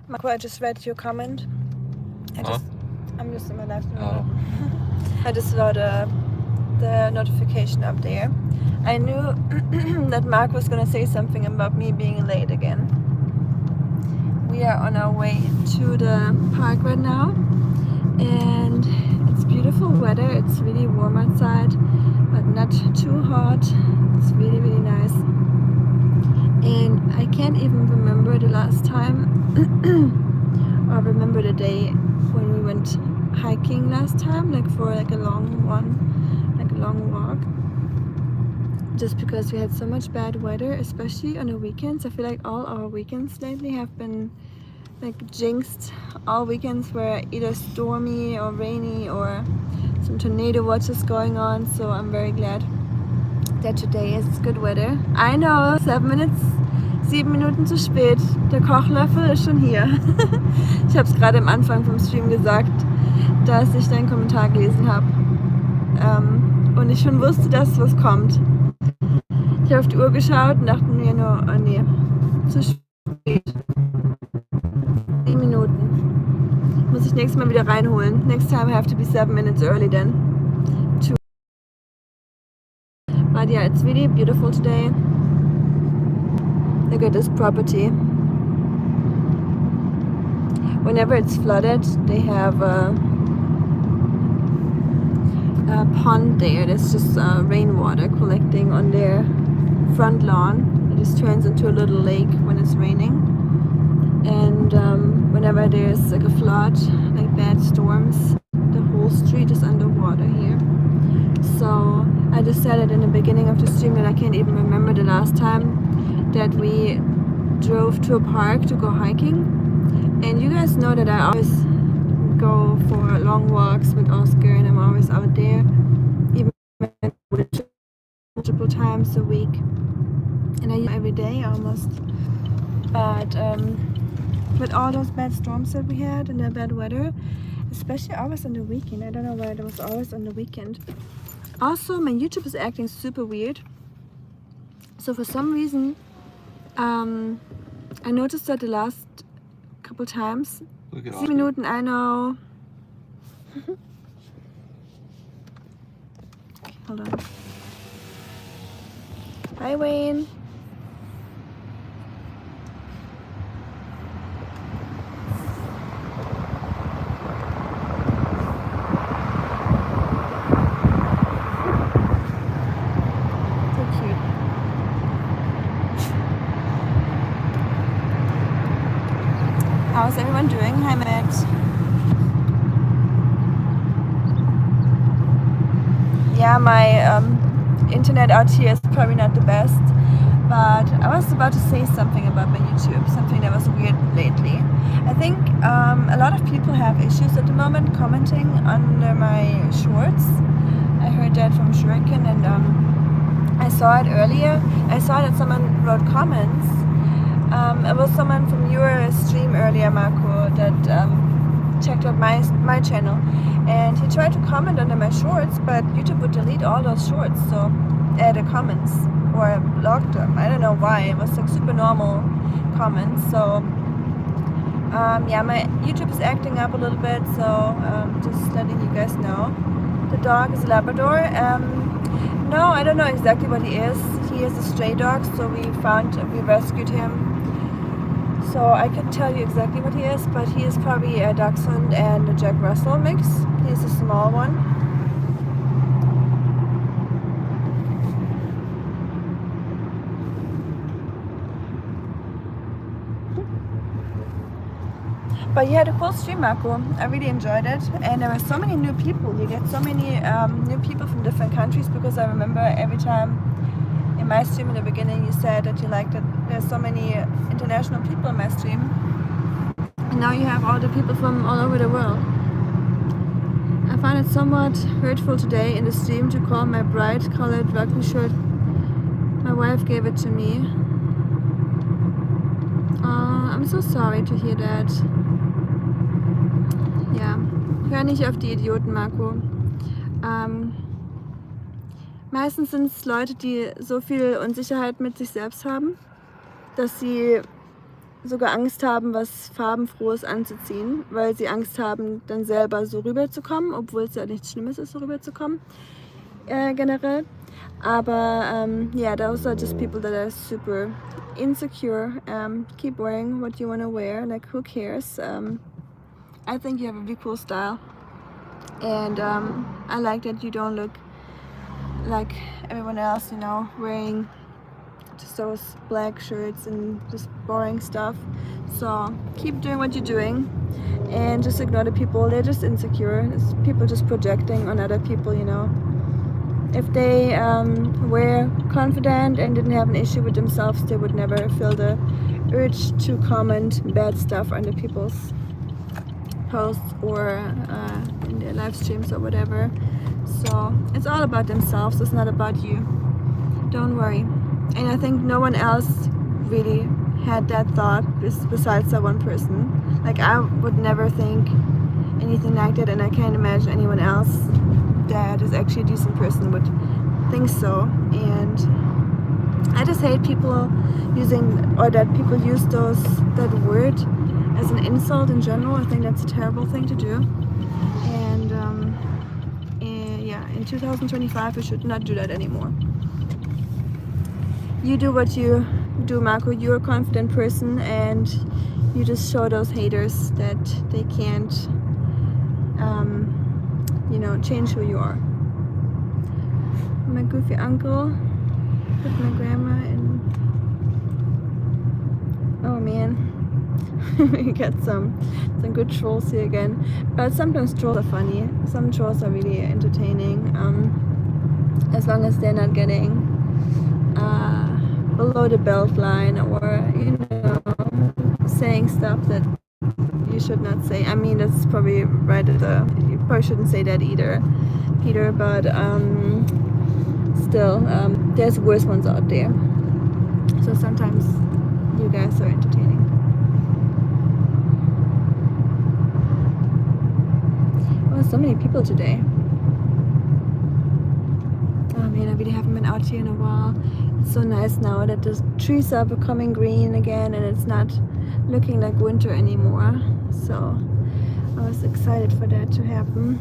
Marco, I just read your comment. I'm just in my live stream. Oh. I just saw the notification up there. I knew that Mark was gonna say something about me being late again. We are on our way to the park right now, and it's beautiful weather. It's really warm outside, but not too hot. It's really, really nice. And I can't even remember the last time or remember the day when we went hiking last time, like for like a long walk. Just because we had so much bad weather, especially on the weekends. I feel like all our weekends lately have been like jinxed. All weekends were either stormy or rainy or some tornado watches going on. So I'm very glad that today is good weather. I know, 7 Minuten zu spät. Der Kochlöffel ist schon hier. Ich habe es gerade am Anfang vom Stream gesagt, dass ich deinen Kommentar gelesen habe. Und ich schon wusste, dass was kommt. Ich habe auf die Uhr geschaut und dachte mir nur, oh nee, zu spät. 7 Minuten. Muss ich nächstes Mal wieder reinholen. Next time I have to be 7 minutes early then. But yeah, it's really beautiful today. Look at this property. Whenever it's flooded, they have a pond there. There's just rainwater collecting on their front lawn. It just turns into a little lake when it's raining. And whenever there's like a flood, like bad storms, the whole street is underwater here. So I just said it in the beginning of the stream that I can't even remember the last time that we drove to a park to go hiking. And you guys know that I always go for long walks with Oscar, and I'm always out there, even multiple times a week, and I use every day almost. But with all those bad storms that we had and the bad weather, especially always on the weekend, I don't know why it was always on the weekend. Also, my YouTube is acting super weird. So for some reason, I noticed that the last couple times. 7 Minuten, I know. Okay, hold on. Hi, Wayne. So cute. How's everyone doing? Hi, Matt. Yeah, my internet out here is probably not the best, but I was about to say something about my YouTube, something that was weird lately. I think a lot of people have issues at the moment commenting under my shorts. I heard that from Shuriken, and I saw it earlier. I saw that someone wrote comments. It was someone from your stream earlier, Marco, that checked out my channel, and he tried to comment under my shorts, but YouTube would delete all those shorts, so the comments, or blocked them. I don't know why. It was like super normal comments. So yeah, my YouTube is acting up a little bit, so just letting you guys know. The dog is a Labrador. No, I don't know exactly what he is. He is a stray dog, so we rescued him. So I couldn't tell you exactly what he is, but he is probably a Dachshund and a Jack Russell mix. He's a small one. But you had a cool stream, Marco. I really enjoyed it, and there were so many new people. You get so many new people from different countries, because I remember every time in my stream in the beginning you said that you liked it. There's so many international people in my stream, and now you have all the people from all over the world. I find it somewhat hurtful today in the stream to call my bright colored rugby shirt. My wife gave it to me. I'm so sorry to hear that. Ja, hör nicht auf die Idioten, Marco. Meistens sind es Leute, die so viel Unsicherheit mit sich selbst haben, dass sie sogar Angst haben, was Farbenfrohes anzuziehen, weil sie Angst haben, dann selber so rüberzukommen, obwohl es ja nichts Schlimmes ist, so rüberzukommen, generell. Aber yeah, those are just people that are super insecure. Keep wearing what you want to wear, like who cares? I think you have a really cool style, and I like that you don't look like everyone else, you know, wearing just those black shirts and just boring stuff. So keep doing what you're doing and just ignore the people. They're just insecure. It's people just projecting on other people, you know. If they were confident and didn't have an issue with themselves, they would never feel the urge to comment bad stuff under people's posts or in their live streams or whatever. So it's all about themselves. It's not about you. Don't worry. And I think no one else really had that thought besides that one person. Like, I would never think anything like that, and I can't imagine anyone else that is actually a decent person would think so. And I just hate people using, or that people use that word as an insult in general. I think that's a terrible thing to do. And yeah, in 2025 we should not do that anymore. You do what you do, Marco. You're a confident person, and you just show those haters that they can't, you know, change who you are. My goofy uncle with my grandma, and oh man, we got some good trolls here again. But sometimes trolls are funny. Some trolls are really entertaining, as long as they're not getting below the belt line, or you know, saying stuff that you should not say. I mean, that's probably right at you probably shouldn't say that either, Peter, but still, there's worse ones out there. So sometimes you guys are entertaining. Oh, so many people today. Oh man, I really haven't been out here in a while. It's so nice now that the trees are becoming green again and it's not looking like winter anymore. So I was excited for that to happen.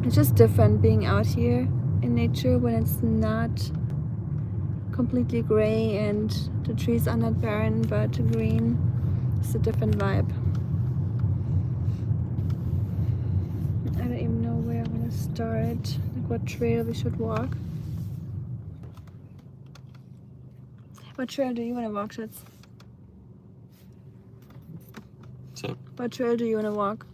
It's just different being out here in nature when it's not completely gray and the trees are not barren but green. It's a different vibe. I don't even know where I want to start, like what trail we should walk. What trail do you want to walk, Schatz? So, What trail do you want to walk?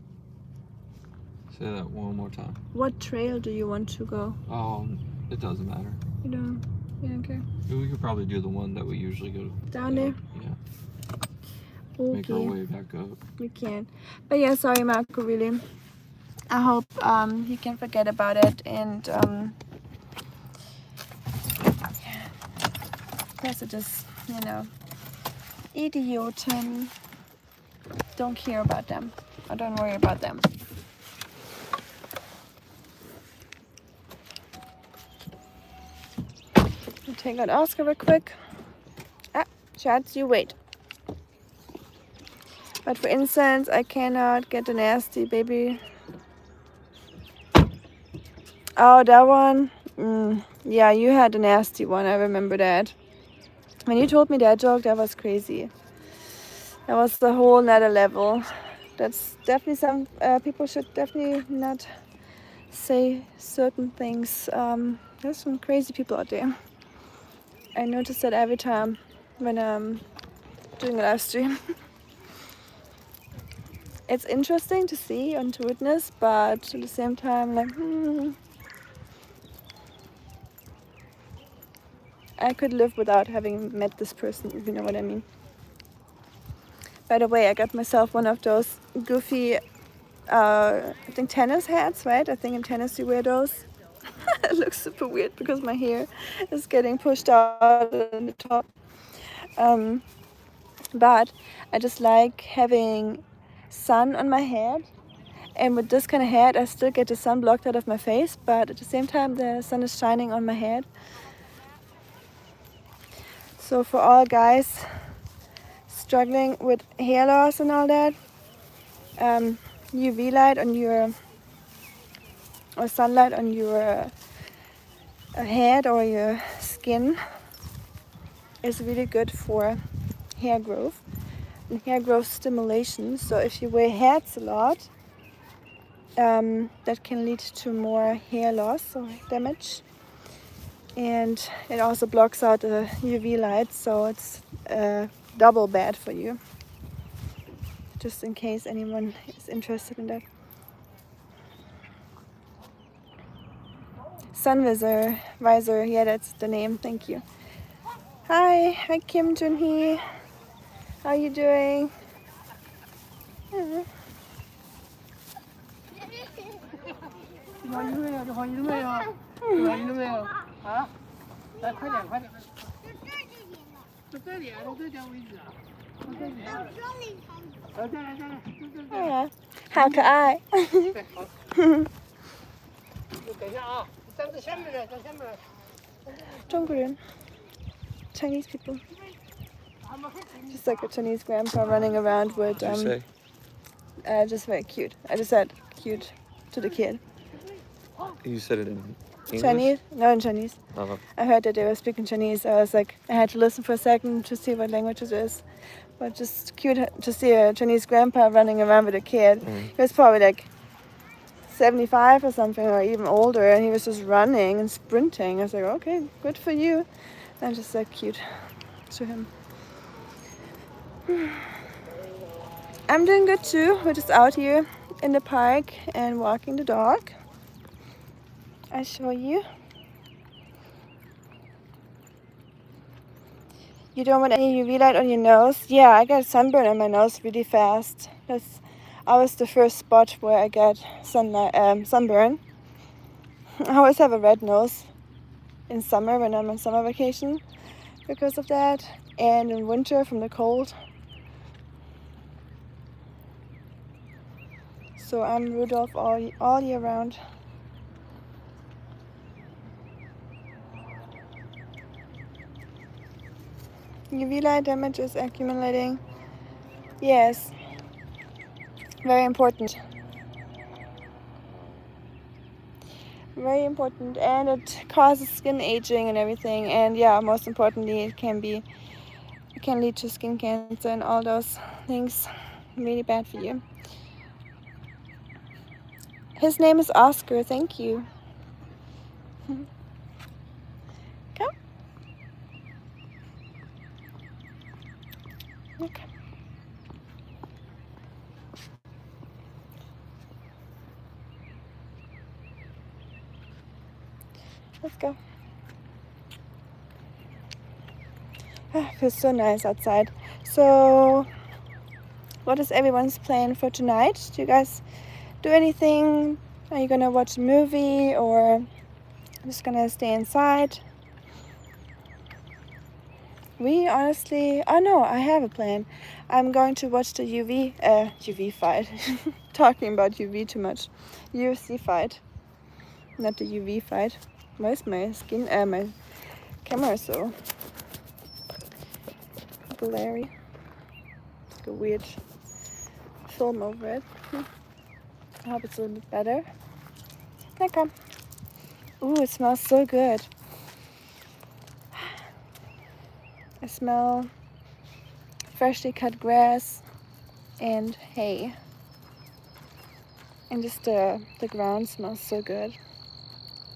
say that one more time. What trail do you want to go? Oh, it doesn't matter. You don't care? We could probably do the one that we usually go Down there? Yeah. Okay. Make our way back up. We can. But yeah, sorry Marco, really. I hope you can forget about it and just, you know, idioten. Don't care about them, or don't worry about them. I'll take out Oscar real quick. Schatz, you wait. But for instance, I cannot get the nasty baby. Oh, that one? Yeah, you had a nasty one, I remember that. When you told me that joke, that was crazy. That was the whole nother level. That's definitely some, people should definitely not say certain things. There's some crazy people out there. I notice that every time when I'm doing a live stream. It's interesting to see and to witness, but at the same time, like, I could live without having met this person, if you know what I mean. By the way, I got myself one of those goofy, I think tennis hats, right? I think in tennis you wear those. It looks super weird because my hair is getting pushed out in the top. But I just like having sun on my head. And with this kind of hat, I still get the sun blocked out of my face, but at the same time, the sun is shining on my head. So for all guys struggling with hair loss and all that, UV light on your, or sunlight on your head or your skin is really good for hair growth and hair growth stimulation. So if you wear hats a lot, that can lead to more hair loss or damage. And it also blocks out the UV light, so it's double bad for you. Just in case anyone is interested in that. Sun visor, yeah, that's the name. Thank you. Hi Kim Junhee. How are you doing? Yeah. 换衣服没有？你换衣服没有？你换衣服没有？啊？来，快点，快点！就这里啊，就这条位置啊。就这里啊。再来，再来，就这里。哎呀，好可爱。对，好。等一下啊，站在下面来，站下面来。中国人, Chinese people. Just like a Chinese grandpa running around with What'd you just very cute. I just said cute to the kid. say? You said it in English? Chinese? No, in Chinese. Uh-huh. I heard that they were speaking Chinese. I was like, I had to listen for a second to see what language it is. But just cute to see a Chinese grandpa running around with a kid. He was probably like 75 or something, or even older, and he was just running and sprinting. I was like, okay, good for you. And just so cute to him. I'm doing good too. We're just out here in the park and walking the dog. I'll show you. You don't want any UV light on your nose? Yeah, I got sunburn on my nose really fast. That's always the first spot where I get sunburn. I always have a red nose in summer when I'm on summer vacation because of that, and in winter from the cold. So I'm Rudolph all year round. UV light damage is accumulating. Yes. Very important. Very important, and it causes skin aging and everything. And yeah, most importantly, it can lead to skin cancer and all those things. Really bad for you. His name is Oscar. Thank you. Come. Okay. Let's go. It feels so nice outside. So, what is everyone's plan for tonight? Do you guys do anything? Are you gonna watch a movie or just gonna stay inside? We honestly, oh no, I have a plan. I'm going to watch the UV fight. Talking about UV too much. UFC fight, not the UV fight. Why is my my camera so glary? It's like a weird film over it. I hope it's a little bit better. Okay. Ooh, it smells so good. I smell freshly cut grass and hay. And just the ground smells so good.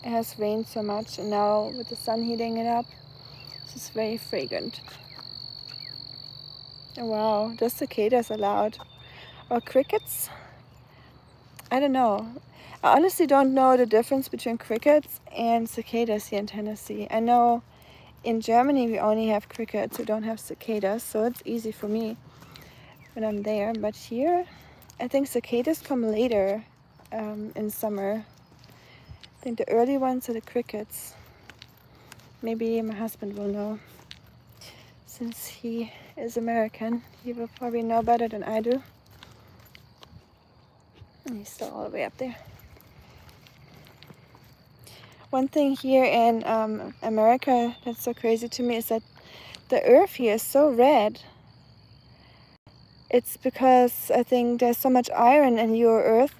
It has rained so much, and now with the sun heating it up, it's just very fragrant. Oh, wow, just cicadas are loud. Or crickets? I don't know. I honestly don't know the difference between crickets and cicadas here in Tennessee. I know in Germany we only have crickets, we don't have cicadas, so it's easy for me when I'm there. But here, I think cicadas come later in summer. I think the early ones are the crickets. Maybe my husband will know. Since he is American, he will probably know better than I do. And he's still all the way up there. One thing here in America that's so crazy to me is that the earth here is so red. It's because I think there's so much iron in your earth,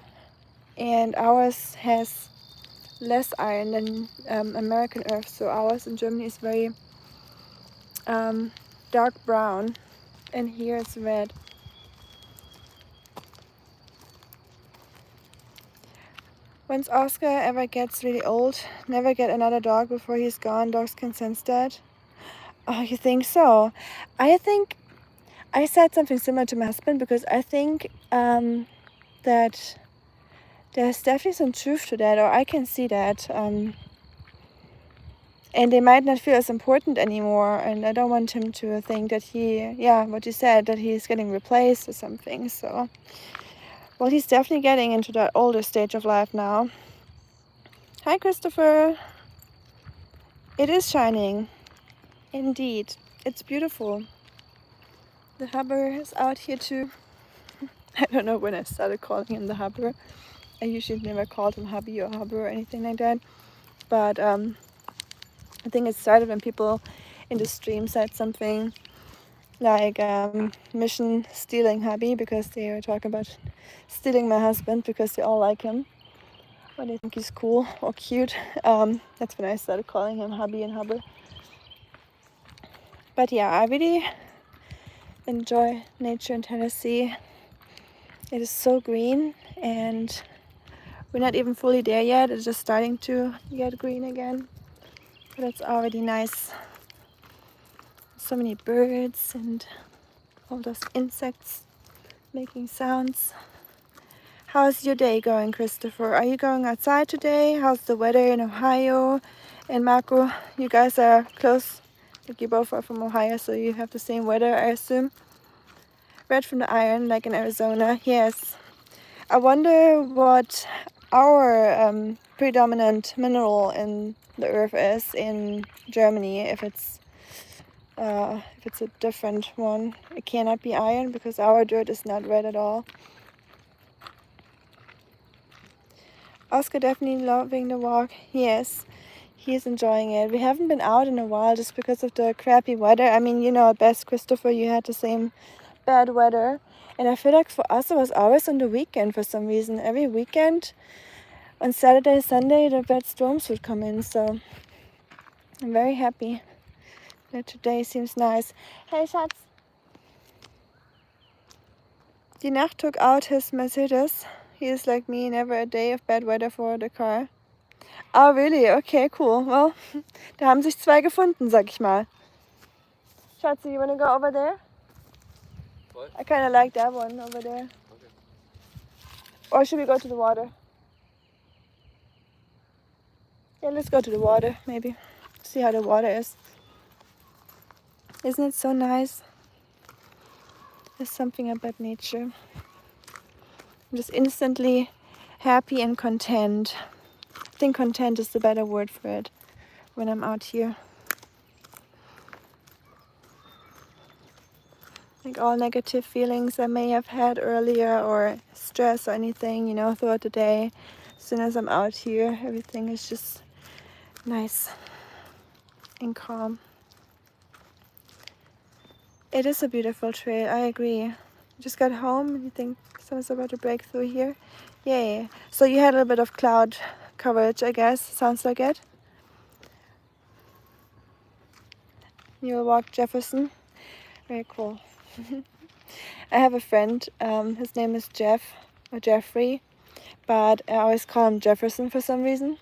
and ours has less iron than American earth. So ours in Germany is very dark brown, and here it's red. Once Oscar ever gets really old, never get another dog before he's gone. Dogs can sense that. Oh, you think so? I think I said something similar to my husband, because I think that there's definitely some truth to that, or I can see that. And they might not feel as important anymore, and I don't want him to think that what you said, that he's getting replaced or something. So, well, he's definitely getting into that older stage of life now. Hi, Christopher. It is shining. Indeed. It's beautiful. The hubber is out here too. I don't know when I started calling him the hubber. I usually never called him hubby or hubber or anything like that. But I think it started when people in the stream said something like mission stealing hubby, because they were talking about stealing my husband because they all like him. But they think he's cool or cute. That's when I started calling him hubby and hubber. But yeah, I really enjoy nature in Tennessee. It is so green, and we're not even fully there yet. It's just starting to get green again, but it's already nice. So many birds and all those insects making sounds. How's your day going, Christopher? Are you going outside today? How's the weather in Ohio? And Marco, you guys are close. Like, you both are from Ohio, so you have the same weather, I assume. Red from the iron, like in Arizona. Yes. I wonder what our predominant mineral in the earth is in Germany. If it's a different one. It cannot be iron, because our dirt is not red at all. Oscar definitely loving the walk. Yes, he's enjoying it. We haven't been out in a while just because of the crappy weather. I mean, you know at best, Christopher, you had the same bad weather. And I feel like for us it was always on the weekend for some reason. Every weekend, on Saturday, Sunday, the bad storms would come in. So I'm very happy that today seems nice. Hey, Schatz. Die Nacht took out his Mercedes. He is like me, never a day of bad weather for the car. Oh, really? Okay, cool. Well, da haben sich zwei gefunden, sag ich mal. Schatzi, you wanna go over there? What? I kinda like that one over there. Okay. Or should we go to the water? Yeah, let's go to the water, maybe. See how the water is. Isn't it so nice? There's something about nature. I'm just instantly happy and content. I think content is the better word for it when I'm out here. Like all negative feelings I may have had earlier, or stress or anything, throughout the day. As soon as I'm out here, everything is just nice and calm. It is a beautiful trail, I agree. Just got home and you think someone's about to break through here? Yay. So you had a little bit of cloud coverage, I guess. Sounds like it. You'll walk Jefferson. Very cool. I have a friend, his name is Jeff or Jeffrey, but I always call him Jefferson for some reason.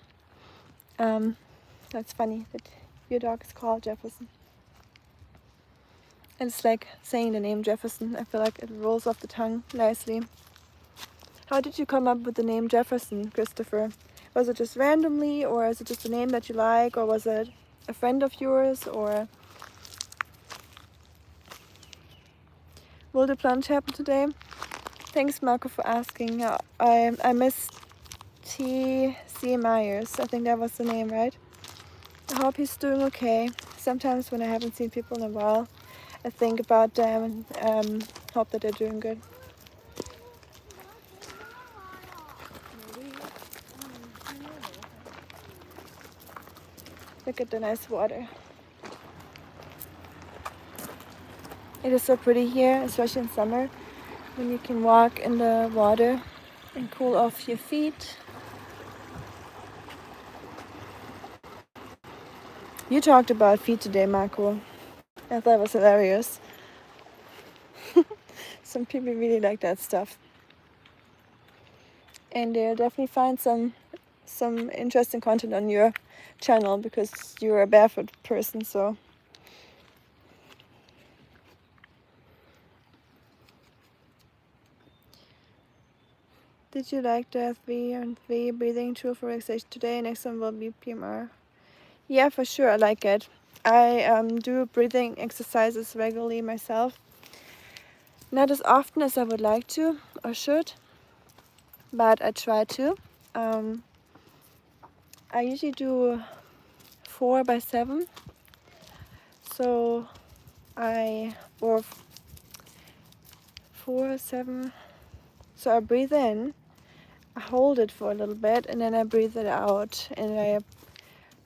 That's funny that your dog is called Jefferson. And it's like saying the name Jefferson. I feel like it rolls off the tongue nicely. How did you come up with the name Jefferson, Christopher? Was it just randomly, or is it just a name that you like, or was it a friend of yours, or... Will the plunge happen today? Thanks, Marco, for asking. I missed T.C. Myers. I think that was the name, right? I hope he's doing okay. Sometimes when I haven't seen people in a while, I think about them and hope that they're doing good. Look at the nice water. It is so pretty here, especially in summer. when you can walk in the water and cool off your feet. You talked about feet today, Marco. I thought it was hilarious. Some people really like that stuff. And they'll definitely find some interesting content on your channel because you're a barefoot person, so. Did you like the 3 and 3 breathing tool for relaxation today? Next one will be PMR. Yeah, for sure, I like it. I do breathing exercises regularly myself. Not as often as I would like to or should, but I try to. I usually do 4 by 7. So or 4, 7. So I breathe in, I hold it for a little bit, and then I breathe it out. And I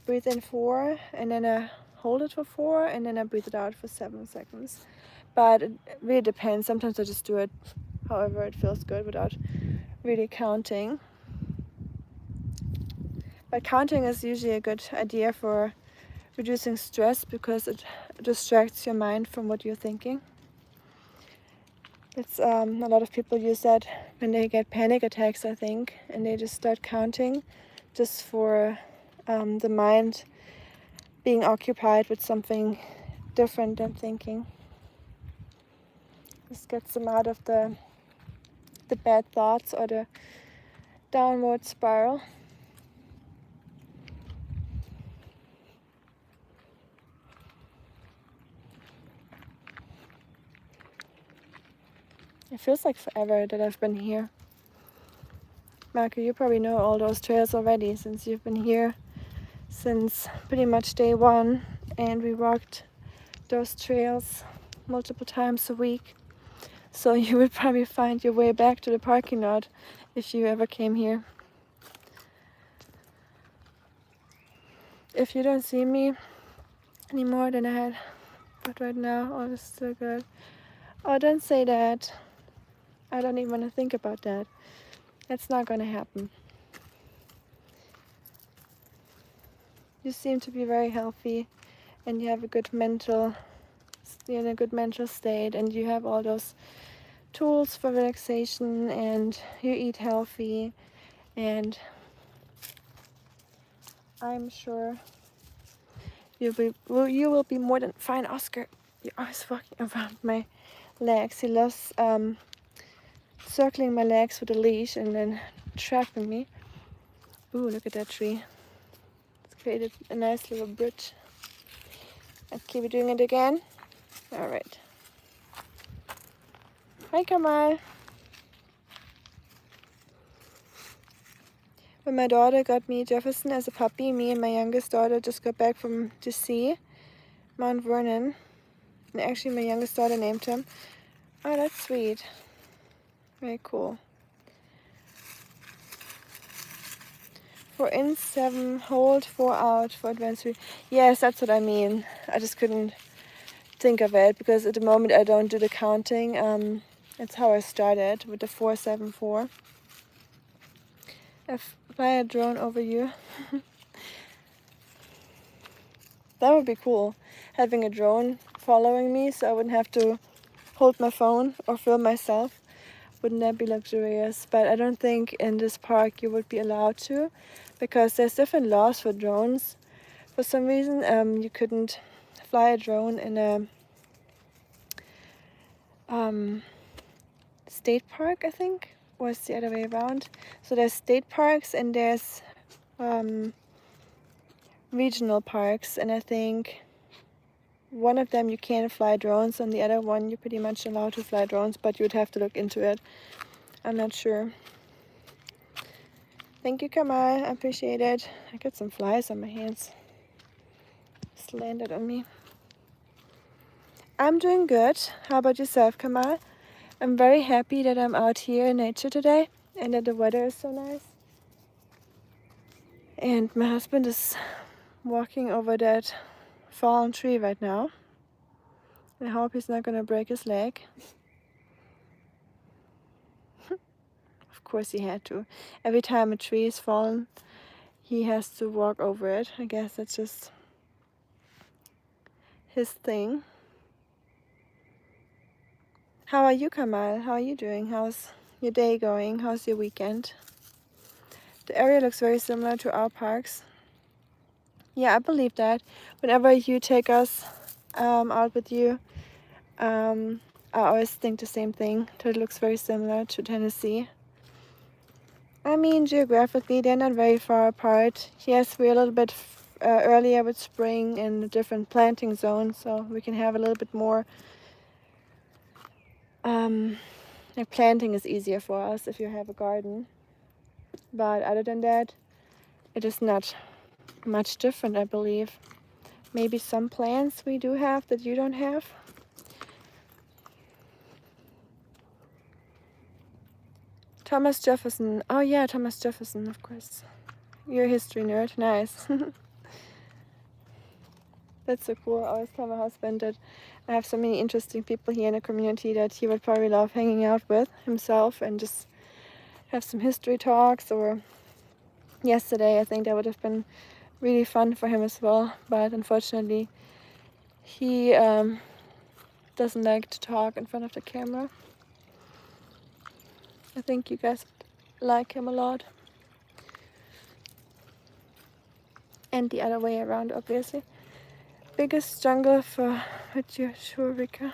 breathe in 4, and then I hold it for 4, and then I breathe it out for 7 seconds. But it really depends. Sometimes I just do it however it feels good without really counting. But counting is usually a good idea for reducing stress because it distracts your mind from what you're thinking. It's a lot of people use that when they get panic attacks, I think, and they just start counting just for the mind being occupied with something different than thinking. This gets them out of the bad thoughts or the downward spiral. It feels like forever that I've been here. Marco, you probably know all those trails already since you've been here since pretty much day 1, and we walked those trails multiple times a week. So you would probably find your way back to the parking lot if you ever came here. If you don't see me any more than I had, but right now all is still good. Oh, don't say that. I don't even want to think about that. That's not going to happen. You seem to be very healthy, and you have a good you're in a good mental state, and you have all those tools for relaxation, and you eat healthy, and I'm sure you will be more than fine. Oscar, you're always walking around my legs. He loves circling my legs with a leash and then trapping me. Ooh, look at that tree. It's created a nice little bridge. I'll keep doing it again. All right. Hi, Kamal. When my daughter got me Jefferson as a puppy, me and my youngest daughter just got back from the sea, Mount Vernon. And actually my youngest daughter named him. Oh, that's sweet. Very cool. 4 in, 7 hold, 4 out for advanced 3. Yes, that's what I mean. I just couldn't think of it because at the moment I don't do the counting. That's how I started with the 4, 7, 4. Fly a drone over you. That would be cool, having a drone following me so I wouldn't have to hold my phone or film myself. Wouldn't that be luxurious? But I don't think in this park you would be allowed to, because there's different laws for drones. For some reason you couldn't fly a drone in a state park, I think, or it's the other way around. So there's state parks and there's regional parks, and I think one of them you can't fly drones, and the other one you're pretty much allowed to fly drones, but you'd have to look into it. I'm not sure. Thank you, Kamal. I appreciate it. I got some flies on my hands. Just landed on me. I'm doing good. How about yourself, Kamal? I'm very happy that I'm out here in nature today and that the weather is so nice. And my husband is walking over that fallen tree right now. I hope he's not gonna break his leg. course he had to. Every time a tree is fallen, he has to walk over it. I guess that's just his thing. How are you, Kamal? How are you doing? How's your day going? How's your weekend? The area looks very similar to our parks. Yeah, I believe that. Whenever you take us out with you, I always think the same thing. That it looks very similar to Tennessee. I mean, geographically, they're not very far apart. Yes, we're a little bit earlier with spring and a different planting zone, so we can have a little bit more. Like planting is easier for us if you have a garden. But other than that, it is not much different, I believe. Maybe some plants we do have that you don't have. Thomas Jefferson. Oh yeah, Thomas Jefferson, of course. You're a history nerd. Nice. That's so cool. I always tell my husband that I have so many interesting people here in the community that he would probably love hanging out with himself and just have some history talks. Or yesterday, I think that would have been really fun for him as well. But unfortunately, he doesn't like to talk in front of the camera. I think you guys like him a lot. And the other way around, obviously. Biggest jungle for which you're sure, Rika?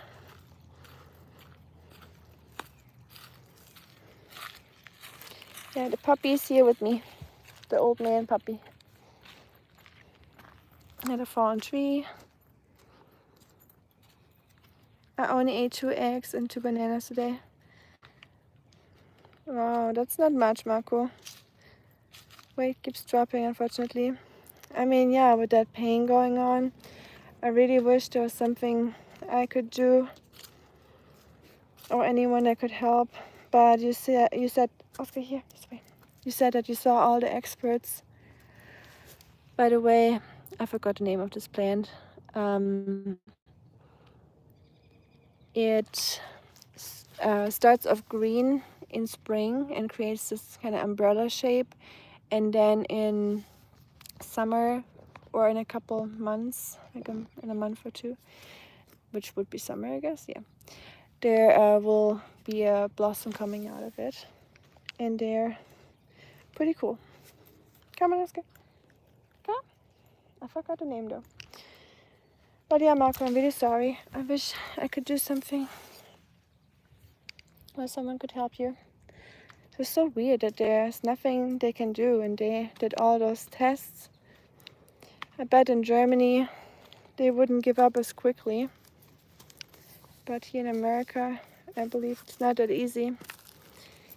Yeah, the puppy is here with me. The old man puppy. Had a fallen tree. I only ate 2 eggs and 2 bananas today. Wow, that's not much, Marco. Weight keeps dropping, unfortunately. I mean, yeah, with that pain going on, I really wish there was something I could do or anyone that could help. But you said, Oscar, here, this way. You said that you saw all the experts. By the way, I forgot the name of this plant. It starts off green in spring and creates this kind of umbrella shape, and then in summer or in a couple months, like in a month or 2, which would be summer, I guess, yeah, there will be a blossom coming out of it, and they're pretty cool. Come on, let's go. Come. I forgot the name though. But yeah, Marco, I'm really sorry. I wish I could do something or someone could help you. It's so weird that there's nothing they can do, and they did all those tests. I bet in Germany they wouldn't give up as quickly. But here in America, I believe it's not that easy.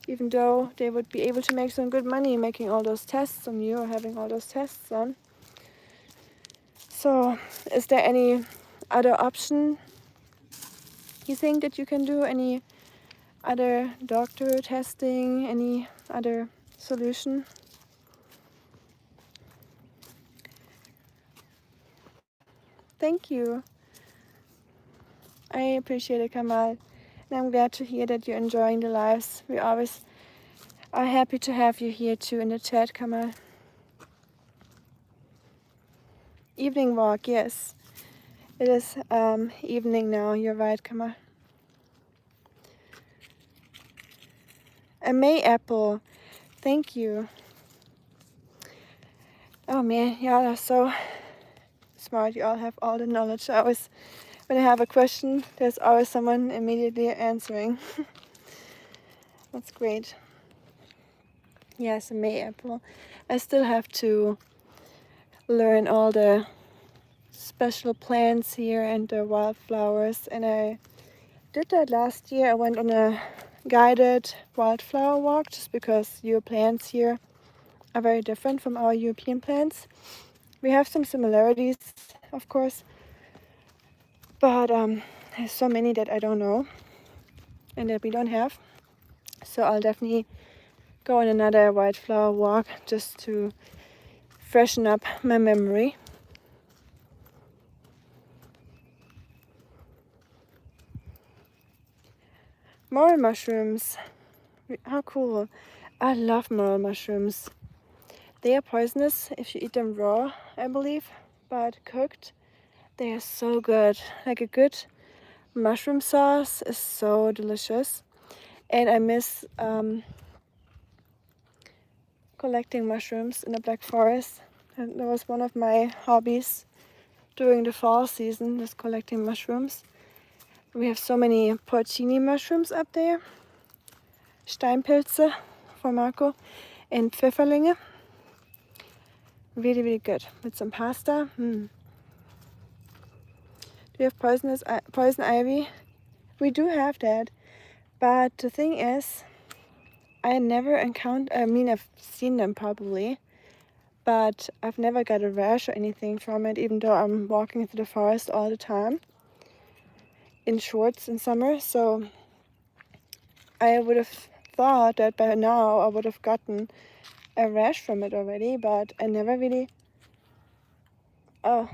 Even though they would be able to make some good money making all those tests on you or having all those tests on. So, is there any other option you think that you can do? Any other doctor testing? Any other solution? Thank you. I appreciate it, Kamal. And I'm glad to hear that you're enjoying the lives. We always are happy to have you here too in the chat, Kamal. Evening walk, yes. It is evening now, you're right, Kamal. A May apple. Thank you. Oh man, y'all are so smart. You all have all the knowledge. I always, when I have a question, there's always someone immediately answering. That's great. Yes, a May apple. I still have to learn all the special plants here and the wildflowers, and I did that last year. I went on a guided wildflower walk just because your plants here are very different from our European plants. We have some similarities, of course, but there's so many that I don't know and that we don't have. So I'll definitely go on another wildflower walk just to freshen up my memory. More mushrooms. How cool. I love morel mushrooms. They are poisonous if you eat them raw, I believe, but cooked, they are so good. Like a good mushroom sauce is so delicious. And I miss collecting mushrooms in the Black Forest. And that was one of my hobbies during the fall season, just collecting mushrooms. We have so many porcini mushrooms up there. Steinpilze for Marco. And Pfifferlinge. Really, really good. With some pasta. Do you have poison ivy? We do have that. But the thing is, I never encountered, I've seen them probably, but I've never got a rash or anything from it, even though I'm walking through the forest all the time in shorts in summer. So I would have thought that by now I would have gotten a rash from it already, but I never really. Oh,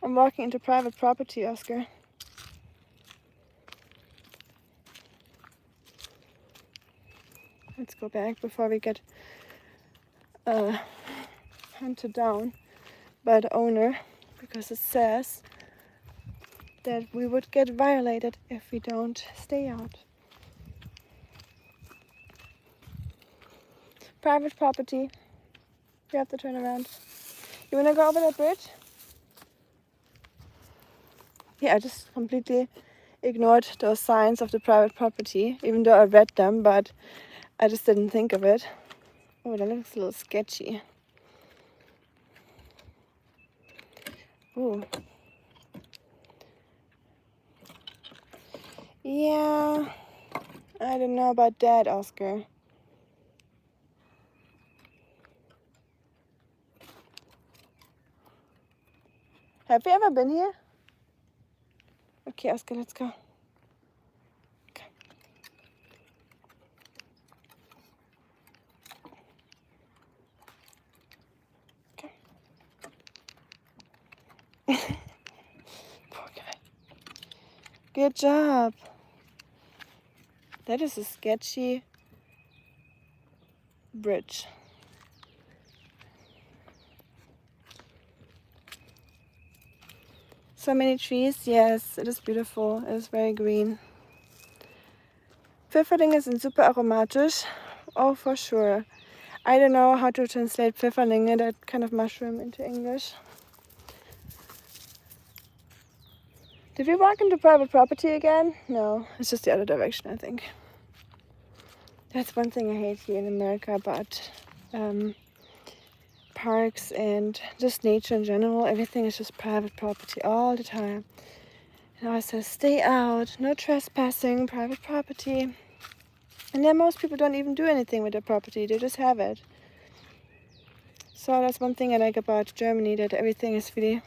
I'm walking into private property, Oscar. Let's go back before we get hunted down by the owner, because it says that we would get violated if we don't stay out. Private property. You have to turn around. You wanna go over that bridge? Yeah, I just completely ignored those signs of the private property, even though I read them, but I just didn't think of it. Oh, that looks a little sketchy. Ooh. Yeah, I don't know about that, Oscar. Have you ever been here? Okay, Oscar, let's go. Okay. Poor guy. Good job. That is a sketchy bridge. So many trees. Yes, it is beautiful. It is very green. Pfifferlinge sind super aromatisch. Oh, for sure. I don't know how to translate Pfifferlinge, that kind of mushroom, into English. Did we walk into private property again? No, it's just the other direction, I think. That's one thing I hate here in America about parks and just nature in general. Everything is just private property all the time. It always says, stay out, no trespassing, private property. And then most people don't even do anything with their property, they just have it. So that's one thing I like about Germany, that everything is really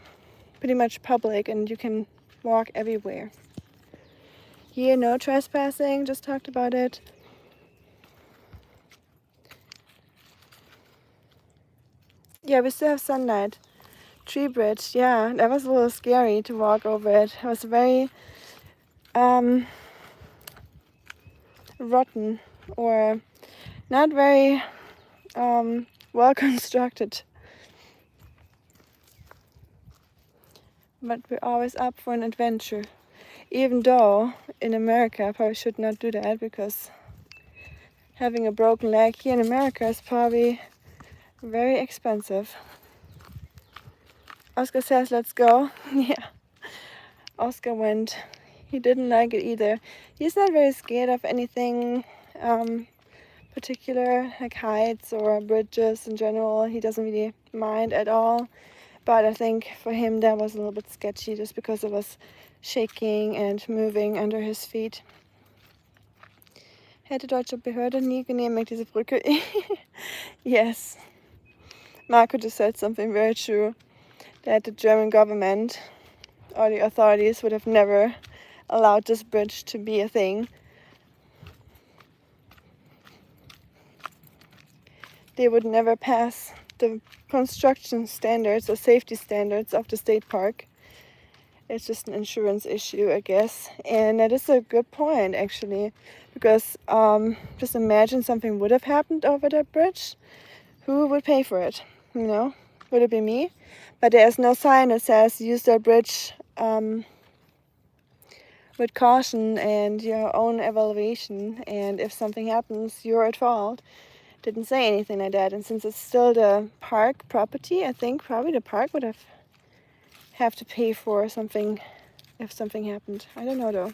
pretty much public and you can walk everywhere. Here, no trespassing, just talked about it. Yeah, we still have sunlight. Tree bridge, yeah, that was a little scary to walk over it. It was very rotten, or not very well constructed. But we're always up for an adventure. Even though in America I probably should not do that, because having a broken leg here in America is probably very expensive. Oscar says, let's go. Yeah, Oscar went. He didn't like it either. He's not very scared of anything particular, like heights or bridges in general. He doesn't really mind at all. But I think for him that was a little bit sketchy, just because it was shaking and moving under his feet. Hätte deutsche Behörde nie genehmigt diese Brücke. Yes. Marco just said something very true, that the German government or the authorities would have never allowed this bridge to be a thing. They would never pass the construction standards or safety standards of the state park It's just an insurance issue, I guess. And that is a good point, actually, because just imagine something would have happened over that bridge. Who would pay for it? You know, would it be me? But there's no sign that says use that bridge with caution and your own evaluation. And if something happens, you're at fault. Didn't say anything like that. And since it's still the park property, I think probably the park would have to pay for something if something happened. I don't know though.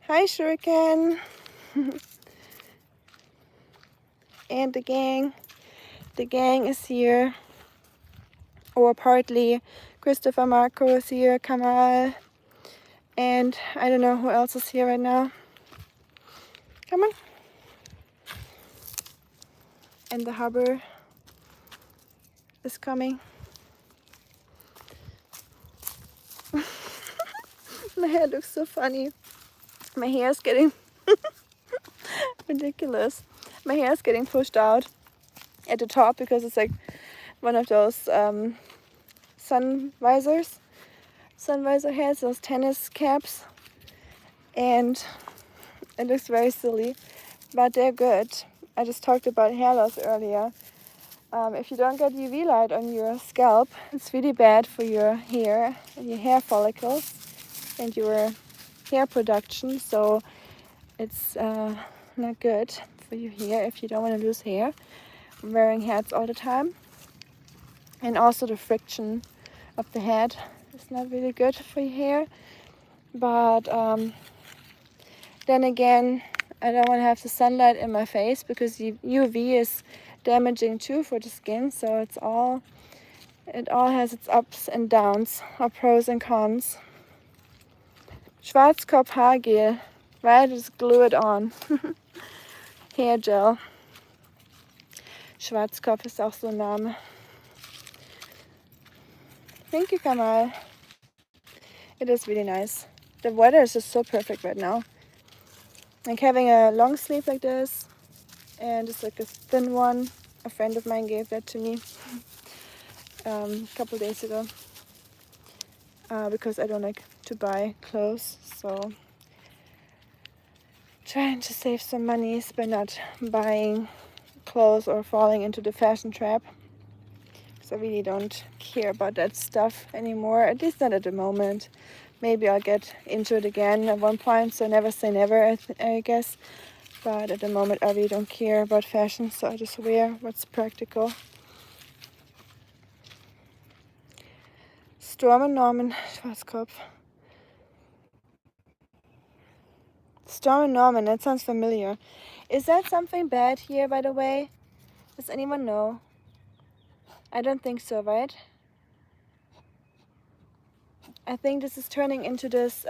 Hi, Shuriken. And the gang. The gang is here. Or partly. Christopher Marco is here. Kamal. And I don't know who else is here right now. Come on. And the harbor is coming. My hair looks so funny. My hair is getting ridiculous. My hair is getting pushed out at the top because it's like one of those sun visor hats, those tennis caps, and it looks very silly, but they're good. I just talked about hair loss earlier. If you don't get UV light on your scalp, it's really bad for your hair and your hair follicles and your hair production, so it's not good for your hair if you don't want to lose hair wearing hats all the time. And also the friction of the head is not really good for your hair, but then again, I don't want to have the sunlight in my face because UV is damaging too for the skin, so it all has its ups and downs, or pros and cons. Schwarzkopf Haargel, right? Just glue it on. Hair gel. Schwarzkopf ist auch so ein Name. Thank you, Kamal. It is really nice. The weather is just so perfect right now. Like having a long sleeve like this, and it's like a thin one. A friend of mine gave that to me a couple days ago because I don't like to buy clothes, so trying to save some money by not buying clothes or falling into the fashion trap. So I really don't care about that stuff anymore, at least not at the moment. Maybe I'll get into it again at one point, so never say never, I guess. But at the moment I really don't care about fashion, so I just wear what's practical. Storm and Norman, Schwarzkopf. Storm and Norman, that sounds familiar. Is that something bad here, by the way? Does anyone know? I don't think so, right? I think this is turning into this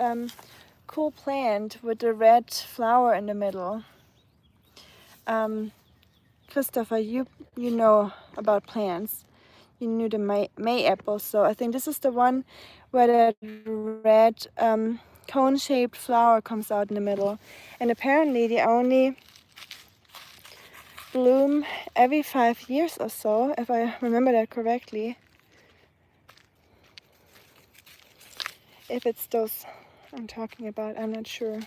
cool plant with the red flower in the middle. Christopher, you know about plants. You knew the May apple, so I think this is the one where that red cone-shaped flower comes out in the middle. And apparently they only bloom every 5 years or so, if I remember that correctly. If it's those I'm talking about, I'm not sure.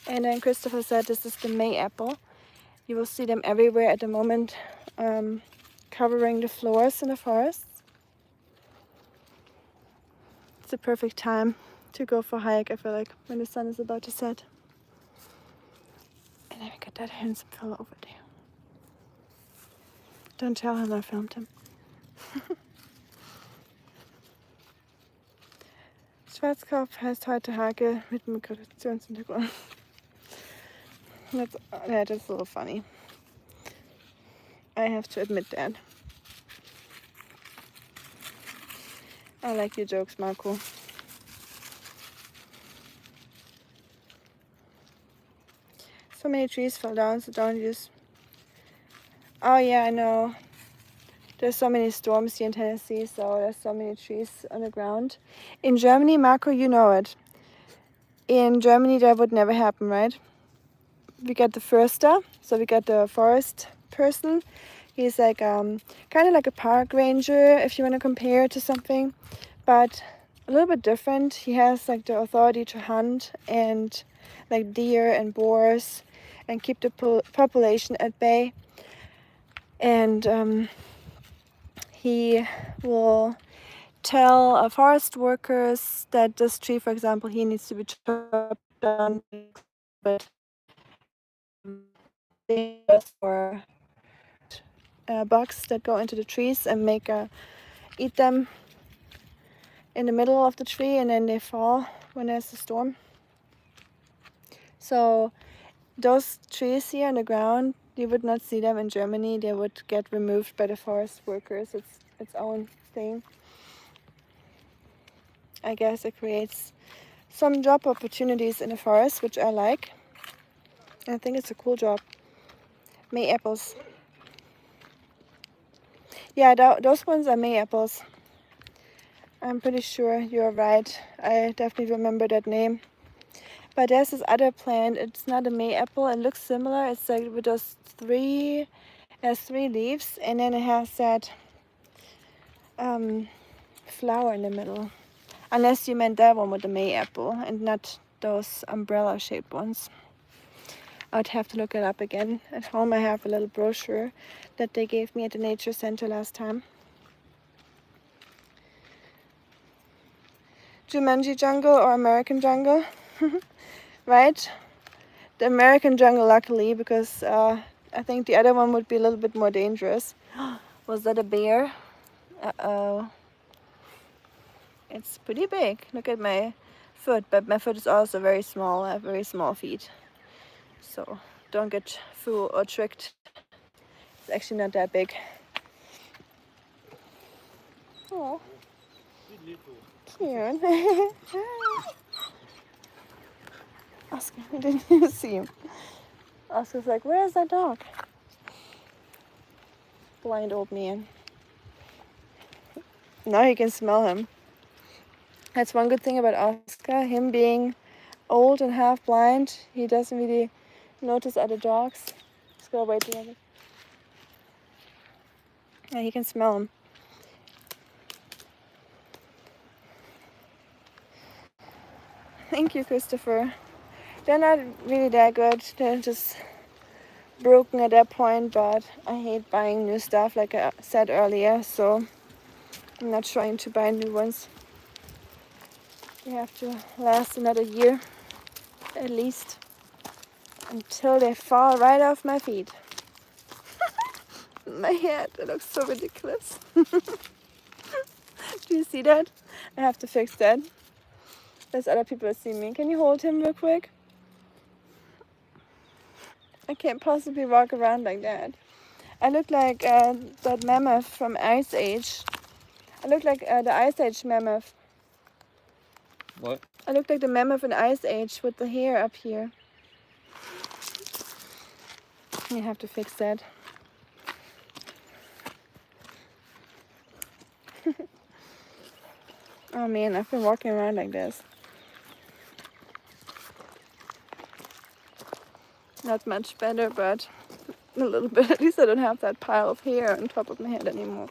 And then Christopher said this is the May apple. You will see them everywhere at the moment, covering the floors in the forests. It's a perfect time to go for a hike, I feel like, when the sun is about to set. And then we got that handsome fellow over there. Don't tell him I filmed him. Schwarzkopf heißt heute Hake mit Migrationshintergrund. That's a little funny. I have to admit that. I like your jokes, Marco. So many trees fell down, so don't use... Oh yeah, I know. There's so many storms here in Tennessee, so there's so many trees on the ground. In Germany, Marco, you know it. In Germany, that would never happen, right? We got the Förster, so we got the forest person. He's like kind of like a park ranger, if you want to compare it to something. but a little bit different. He has like the authority to hunt and like deer and boars and keep the population at bay. And he will tell forest workers that this tree, for example, he needs to be chopped down, but for bugs that go into the trees and eat them in the middle of the tree, and then they fall when there's a storm. So those trees here on the ground, you would not see them in Germany. They would get removed by the forest workers. It's its own thing. I guess it creates some job opportunities in the forest, which I like. I think it's a cool job. May apples. Yeah, those ones are May apples. I'm pretty sure you're right. I definitely remember that name. But there's this other plant. It's not a May apple. It looks similar. It's like with those it has 3 leaves, and then it has that flower in the middle. Unless you meant that one with the May apple and not those umbrella-shaped ones. I'd have to look it up again. At home I have a little brochure that they gave me at the nature center last time. Jumanji jungle or American jungle, right? The American jungle, luckily, because I think the other one would be a little bit more dangerous. Was that a bear? Uh-oh. It's pretty big. Look at my foot, but my foot is also very small. I have very small feet. So don't get fooled or tricked. It's actually not that big. Oh, cute. Oscar, I didn't even see him. Oscar's like, where is that dog? Blind old man. Now you can smell him. That's one good thing about Oscar. Him being old and half blind, he doesn't really notice other dogs. Just gotta wait together. Yeah, he can smell them. Thank you, Christopher. They're not really that good. They're just broken at that point, but I hate buying new stuff like I said earlier, so I'm not trying to buy new ones. They have to last another year at least until they fall right off my feet. My head, it looks so ridiculous. Do you see that? I have to fix that. There's other people that see me. Can you hold him real quick? I can't possibly walk around like that. I look like that mammoth from Ice Age. I look like the Ice Age mammoth. What? I look like the mammoth in Ice Age with the hair up here. You have to fix that. Oh man, I've been walking around like this. Not much better, but a little bit. At least I don't have that pile of hair on top of my head anymore.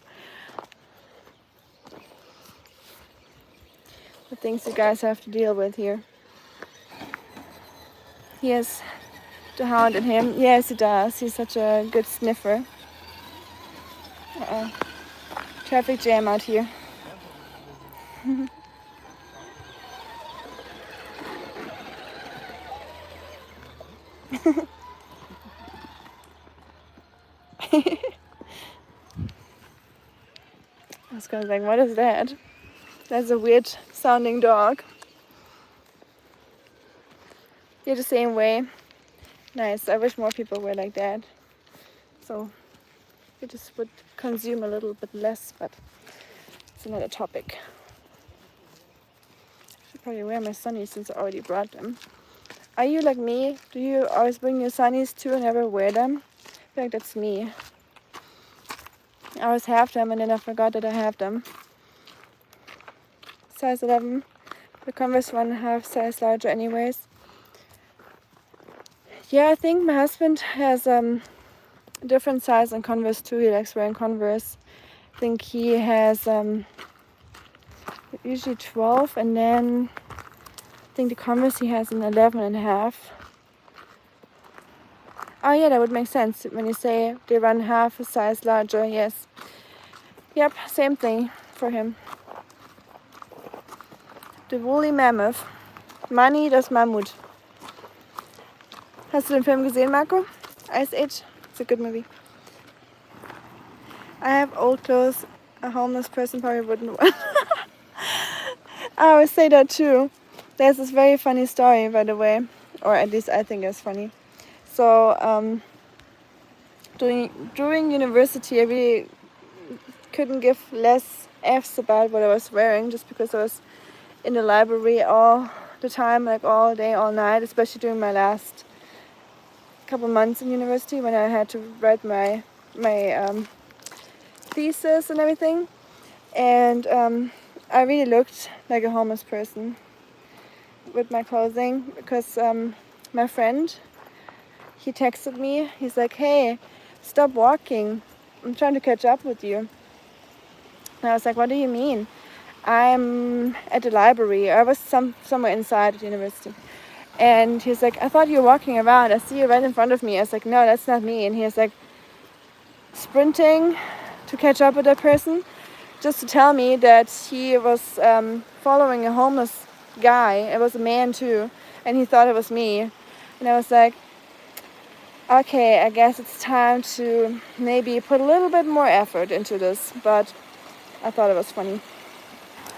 The things you guys have to deal with here. He has the hound in him. Yes, he does. He's such a good sniffer. Uh-oh. Traffic jam out here. I was gonna like, what is that? That's a weird sounding dog. You're the same way. Nice. I wish more people were like that. So you just would consume a little bit less, but it's another topic. I should probably wear my sunnies since I already brought them. Are you like me? Do you always bring your sunnies too and never wear them? I feel like that's me. I always have them and then I forgot that I have them. Size 11. The Converse one half size larger anyways. Yeah, I think my husband has a different size in Converse too. He likes wearing Converse. I think he has usually 12, and then I think the Converse he has an 11.5. Oh yeah, that would make sense when you say they run half a size larger. Yes. Yep, same thing for him. The woolly mammoth. Manny, das Mammut. Hast du den Film gesehen, Marco? Ice Age? It's a good movie. I have old clothes. A homeless person probably wouldn't want. I always say that too. There's this very funny story, by the way, or at least I think it's funny. So during university, I really couldn't give less F's about what I was wearing, just because I was in the library all the time, like all day, all night, especially during my last couple months in university when I had to write my thesis and everything. And I really looked like a homeless person with my clothing, because my friend, he texted me. He's like, "Hey, stop walking. I'm trying to catch up with you." And I was like, "What do you mean?" "I'm at the library." I was somewhere inside the university. And he's like, "I thought you were walking around. I see you right in front of me." I was like, "No, that's not me." And he was like sprinting to catch up with that person, just to tell me that he was following a homeless guy. It was a man too, and he thought it was me. And I was like, okay, I guess it's time to maybe put a little bit more effort into this. But I thought it was funny,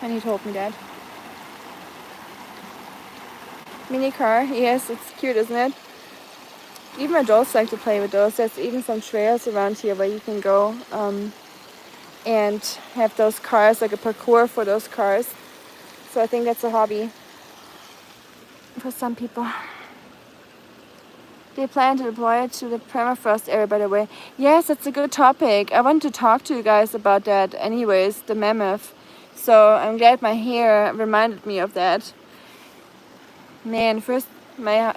and he told me that. Mini car, yes, it's cute, isn't it? Even adults like to play with those. There's even some trails around here where you can go and have those cars, like a parkour for those cars. So I think that's a hobby for some people. They plan to deploy it to the permafrost area, by the way. Yes, that's a good topic. I want to talk to you guys about that anyways, the mammoth. So I'm glad my hair reminded me of that. Man, first my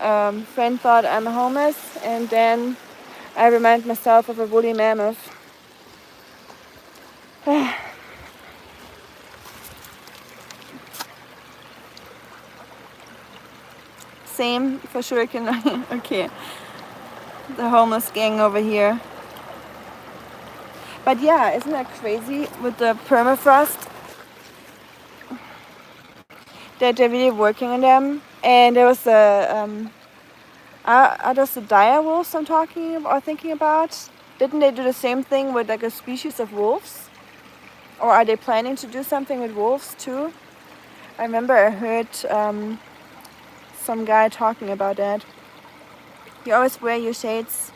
friend thought I'm homeless, and then I remind myself of a woolly mammoth. Same for sure. Okay, the homeless gang over here. But yeah, isn't that crazy with the permafrost? That they're really working on them. And there was are those the dire wolves I'm talking or thinking about? Didn't they do the same thing with like a species of wolves? Or are they planning to do something with wolves too? I remember I heard some guy talking about that. You always wear your shades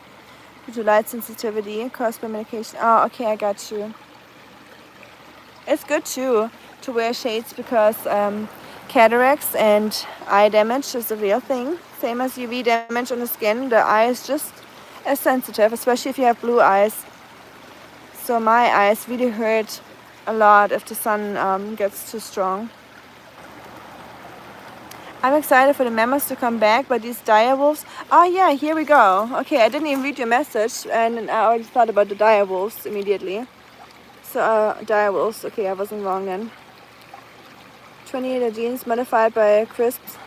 due to light sensitivity caused by medication. Oh, okay, I got you. It's good too to wear shades because cataracts and eye damage is a real thing. Same as UV damage on the skin, the eye is just as sensitive, especially if you have blue eyes. So my eyes really hurt a lot if the sun gets too strong. I'm excited for the mammoths to come back, but these dire wolves... Oh yeah, here we go. Okay, I didn't even read your message, and I already thought about the dire wolves immediately. So, dire wolves. Okay, I wasn't wrong then. 28 jeans modified by crisps.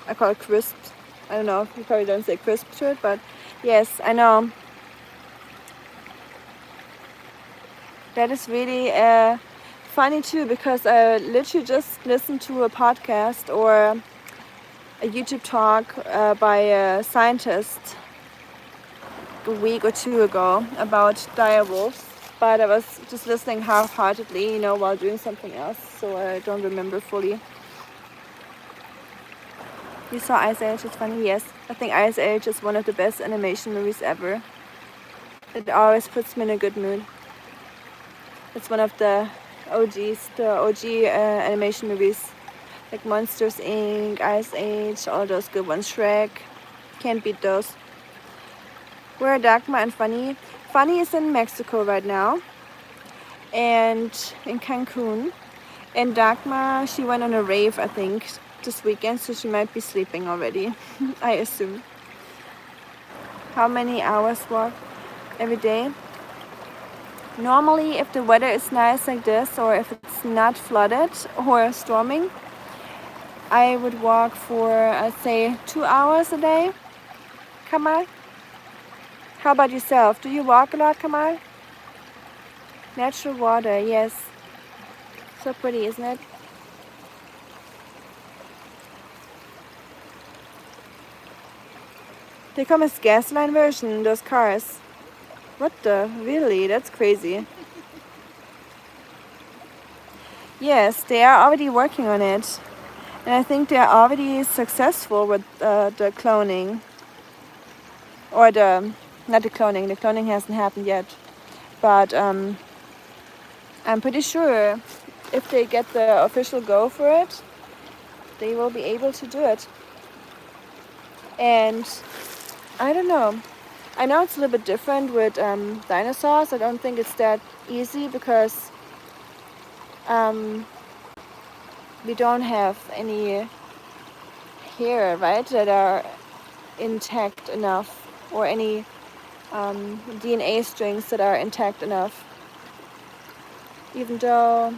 I call it crisps. I don't know, you probably don't say crisp to it, but yes, I know. That is really funny too, because I literally just listened to a podcast or a YouTube talk by a scientist a week or two ago about dire wolves, but I was just listening half-heartedly, you know, while doing something else, so I don't remember fully. You saw Ice Age? It's funny. Yes, I think Ice Age is one of the best animation movies ever. It always puts me in a good mood. It's one of the OGs, the OG animation movies, like Monsters Inc., Ice Age, all those good ones. Shrek, can't beat those. Where are Dagmar and Fanny? Fanny is in Mexico right now, and in Cancun. And Dagmar, she went on a rave, I think, this weekend, so she might be sleeping already, I assume. How many hours walk every day? Normally, if the weather is nice like this, or if it's not flooded or storming, I would walk for, I'd say, 2 hours a day. Kamal? How about yourself? Do you walk a lot, Kamal? Natural water, yes. So pretty, isn't it? They come as gasoline version, those cars. What the? Really? That's crazy. Yes, they are already working on it. And I think they are already successful with the cloning. Or not the cloning hasn't happened yet. But I'm pretty sure if they get the official go for it, they will be able to do it. And I don't know. I know it's a little bit different with dinosaurs. I don't think it's that easy because we don't have any hair, right, that are intact enough, or any DNA strings that are intact enough. Even though,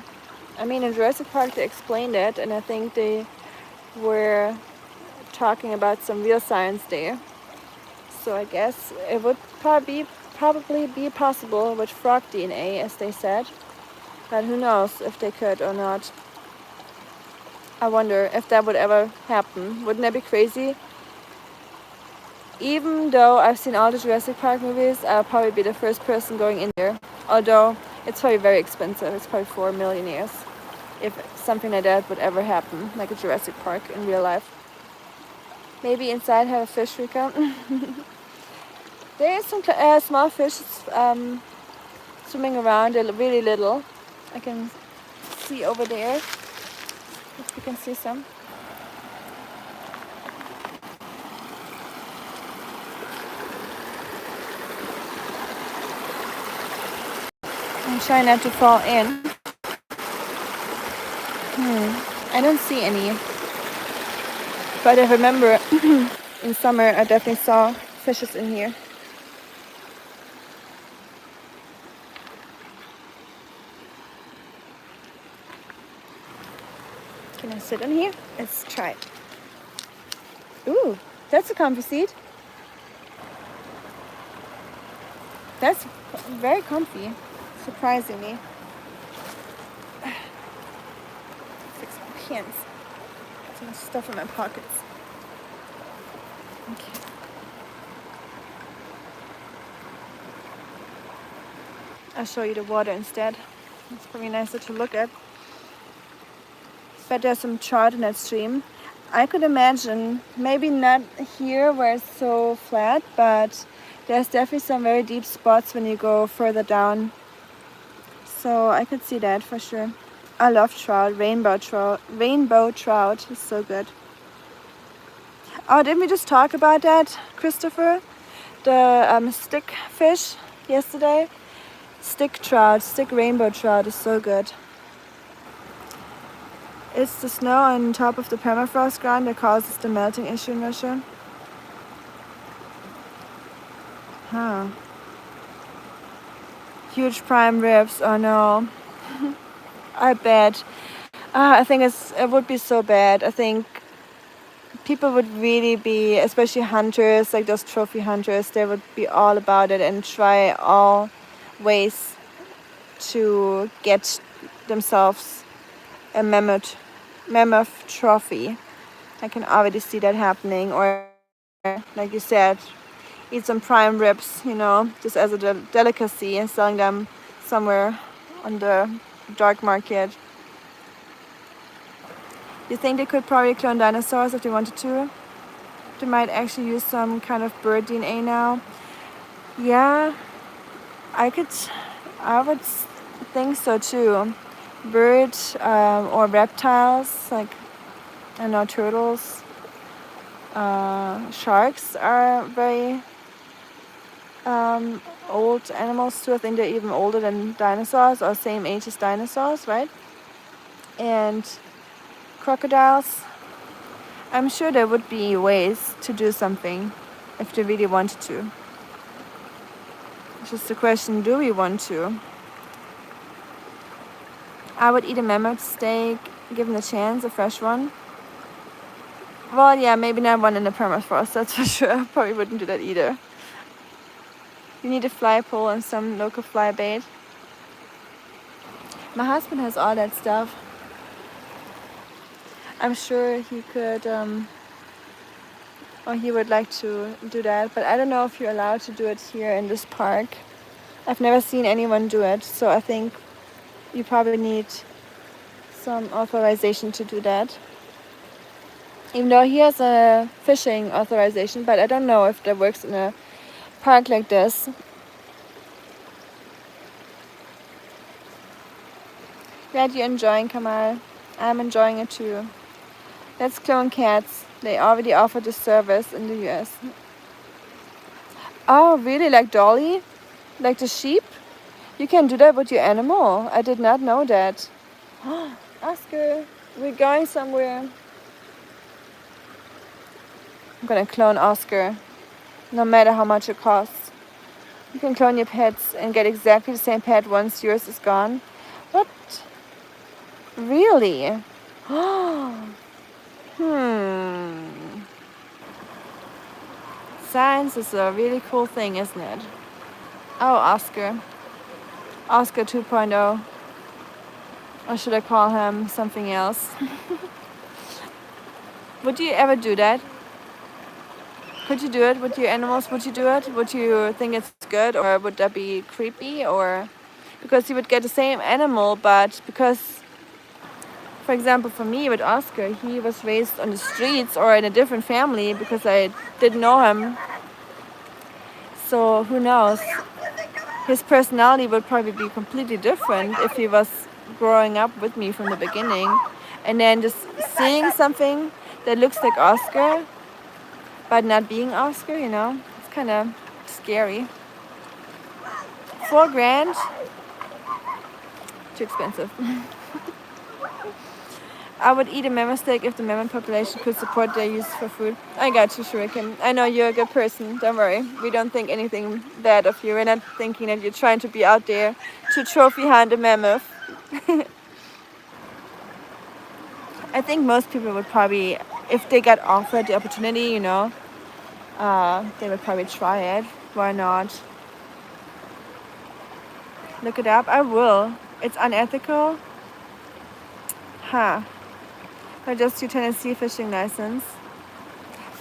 I mean, in Jurassic Park they explained it, and I think they were talking about some real science there. So I guess it would probably be possible with frog DNA, as they said. But who knows if they could or not. I wonder if that would ever happen. Wouldn't that be crazy? Even though I've seen all the Jurassic Park movies, I'll probably be the first person going in there. Although it's probably very expensive. It's probably $4 million if something like that would ever happen, like a Jurassic Park in real life. Maybe inside have a fish, Rika. There is some small fish swimming around. They're really little. I can see over there. If you can see some. I'm trying not to fall in. I don't see any. But I remember in summer I definitely saw fishes in here. Can I sit in here? Let's try it. Ooh, that's a comfy seat. That's very comfy, surprisingly. Fix my pants. Some stuff in my pockets. Okay. I'll show you the water instead. It's probably nicer to look at. But there's some trout in that stream. I could imagine, maybe not here where it's so flat, but there's definitely some very deep spots when you go further down. So I could see that for sure. I love trout, rainbow trout. Rainbow trout is so good. Oh, didn't we just talk about that, Christopher? The stick fish yesterday? Stick rainbow trout is so good. It's the snow on top of the permafrost ground that causes the melting issue in Russia. Huh. Huge prime ribs, oh no. I bet. I think it would be so bad. I think people would really be, especially hunters, like those trophy hunters, they would be all about it and try all ways to get themselves a mammoth trophy. I can already see that happening. Or, like you said, eat some prime ribs, just as a delicacy, and selling them somewhere on the dark market. You think they could probably clone dinosaurs if they wanted to? They might actually use some kind of bird DNA now. Yeah, I would think so too. Bird or reptiles, like, I don't know, turtles. Sharks are very old animals too. I think they're even older than dinosaurs, or same age as dinosaurs, right? And crocodiles. I'm sure there would be ways to do something if they really wanted to. It's just a question, do we want to? I would eat a mammoth steak given the chance, a fresh one. Well, yeah, maybe not one in the permafrost, that's for sure. Probably wouldn't do that either. You need a fly pole and some local fly bait. My husband has all that stuff. I'm sure he could, or he would like to do that, but I don't know if you're allowed to do it here in this park. I've never seen anyone do it, so I think you probably need some authorization to do that. Even though he has a fishing authorization, but I don't know if that works in a park like this. Glad you're enjoying, Kamal. I'm enjoying it too. Let's clone cats. They already offer the service in the US. Oh, really? Like Dolly? Like the sheep? You can do that with your animal. I did not know that. Oscar, we're going somewhere. I'm gonna clone Oscar, no matter how much it costs. You can clone your pets and get exactly the same pet once yours is gone. What? Really? Science is a really cool thing, isn't it? Oh, Oscar. Oscar 2.0. Or should I call him something else? Would you ever do that? Could you do it with your animals? Would you do it? Would you think it's good, or would that be creepy? Or because you would get the same animal, but because, for example, for me with Oscar, he was raised on the streets or in a different family because I didn't know him. So who knows? His personality would probably be completely different if he was growing up with me from the beginning, and then just seeing something that looks like Oscar but not being Oscar, you know, it's kind of scary. $4,000? Too expensive. I would eat a mammoth steak if the mammoth population could support their use for food. I got you, Shuriken. I know you're a good person. Don't worry. We don't think anything bad of you. We're not thinking that you're trying to be out there to trophy hunt a mammoth. I think most people would probably, if they got offered the opportunity, you know, they would probably try it. Why not? Look it up. I will. It's unethical. Huh. Or just your Tennessee fishing license.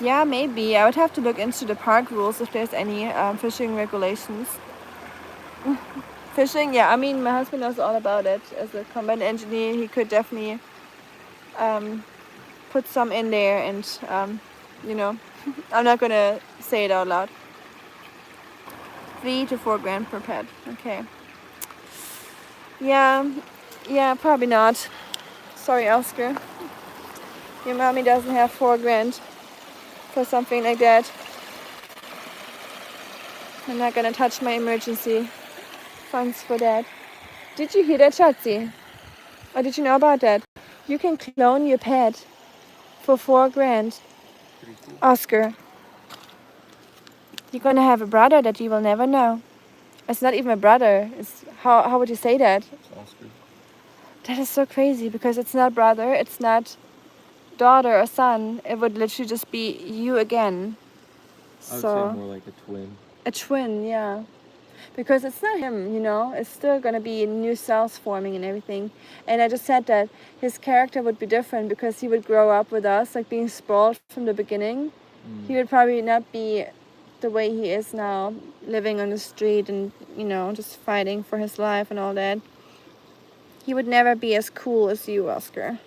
Yeah, maybe. I would have to look into the park rules if there's any fishing regulations. Fishing, yeah. I mean, my husband knows all about it. As a combat engineer, he could definitely put some in there, and you know, I'm not gonna say it out loud. $3,000 to $4,000 per pet. Okay. Yeah, probably not. Sorry, Oscar. Your mommy doesn't have $4,000 for something like that. I'm not gonna touch my emergency funds for that. Did you hear that, Schatzi? Or did you know about that? You can clone your pet for $4,000. Oscar, you're gonna have a brother that you will never know. It's not even a brother. It's how would you say that? Oscar. That is so crazy because it's not brother, it's not daughter or son. It would literally just be you again. I would So say more like a twin. a twin, yeah. Because it's not him, you know. It's still gonna be new cells forming and everything. And I just said that his character would be different because he would grow up with us, like being spoiled from the beginning. He would probably not be the way he is now, living on the street and, you know, just fighting for his life and all that. He would never be as cool as you, Oscar.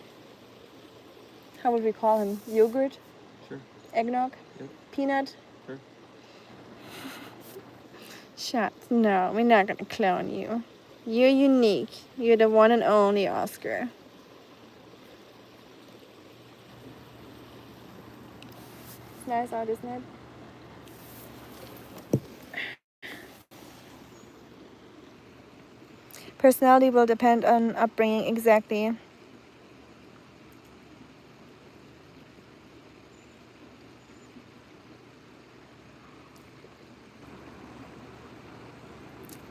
How would we call him? Yogurt? Sure. Eggnog? Yep. Peanut? Sure. Shut. No, we're not gonna clone you. You're unique. You're the one and only Oscar. It's nice out, isn't it? Personality will depend on upbringing, exactly.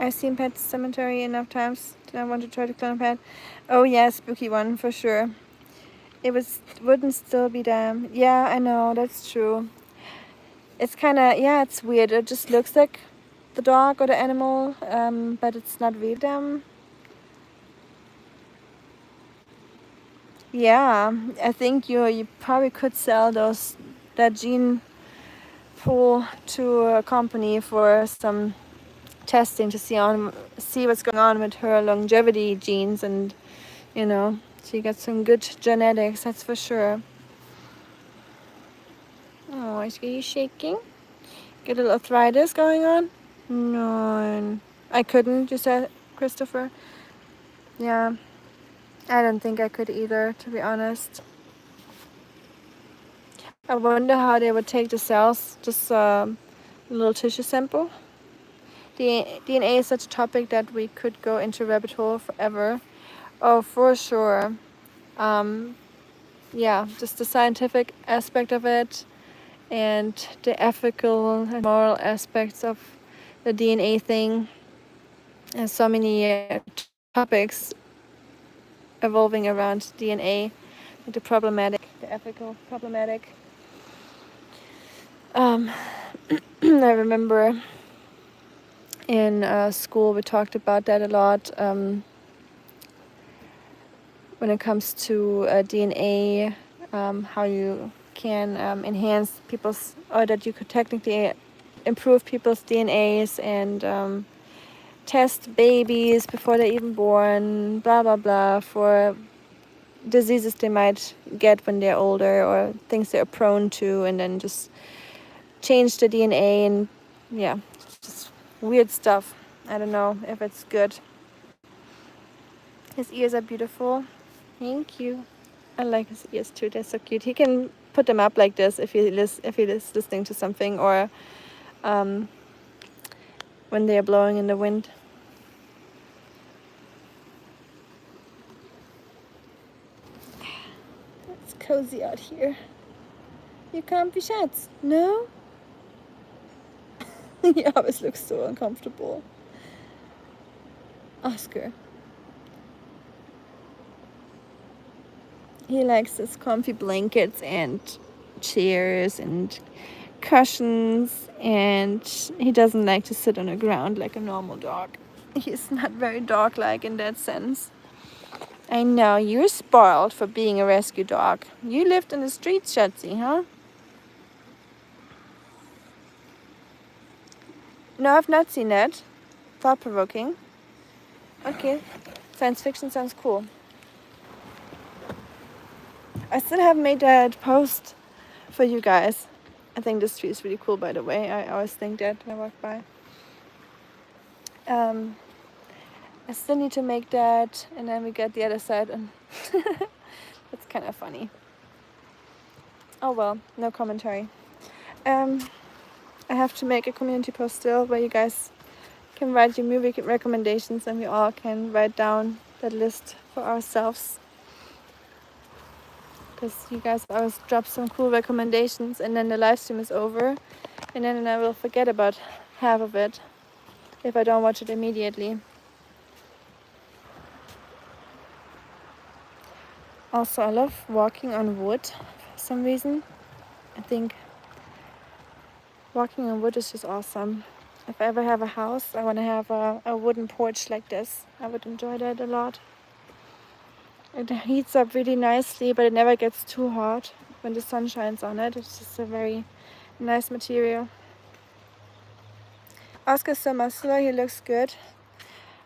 I've seen Pet Cemetery enough times that I want to try to clone a pet. Oh yeah, spooky one for sure. It wouldn't still be them. Yeah, I know, that's true. It's kind of, yeah, it's weird. It just looks like the dog or the animal, but it's not really them. Yeah, I think you probably could sell that gene pool to a company for some testing to see what's going on with her longevity genes, and she got some good genetics, that's for sure. Oh, are you shaking? Get a little arthritis going on? No, I couldn't, you said, Christopher? Yeah, I don't think I could either, to be honest. I wonder how they would take the cells, just a little tissue sample. DNA is such a topic that we could go into rabbit hole forever. Oh, for sure. Yeah, just the scientific aspect of it and the ethical and moral aspects of the DNA thing, and so many topics evolving around DNA, the problematic, the ethical problematic. I remember in school we talked about that a lot, when it comes to DNA, how you can enhance people's, or that you could technically improve people's DNAs and test babies before they're even born, blah blah blah, for diseases they might get when they're older or things they're prone to, and then just change the DNA, and yeah, just weird stuff. I don't know if it's good. His ears are beautiful. Thank you. I like his ears too. They're so cute. He can put them up like this if he is listening to something, or when they are blowing in the wind. It's cozy out here. You comfy shats? No? He always looks so uncomfortable. Oscar. He likes his comfy blankets and chairs and cushions, and he doesn't like to sit on the ground like a normal dog. He's not very dog-like in that sense. I know, you're spoiled for being a rescue dog. You lived in the streets, Shotzi, huh? No, I've not seen that. Thought-provoking. Okay, science fiction sounds cool. I still haven't made that post for you guys. I think this tree is really cool, by the way. I always think that when I walk by. I still need to make that, and then we get the other side, and that's kind of funny. Oh well, no commentary. I have to make a community post still where you guys can write your movie recommendations, and we all can write down that list for ourselves. Because you guys always drop some cool recommendations, and then the live stream is over, and then I will forget about half of it if I don't watch it immediately. Also, I love walking on wood for some reason. I think walking on wood is just awesome. If I ever have a house, I want to have a wooden porch like this. I would enjoy that a lot. It heats up really nicely, but it never gets too hot when the sun shines on it. It's just a very nice material. Oscar's so muscular, he looks good.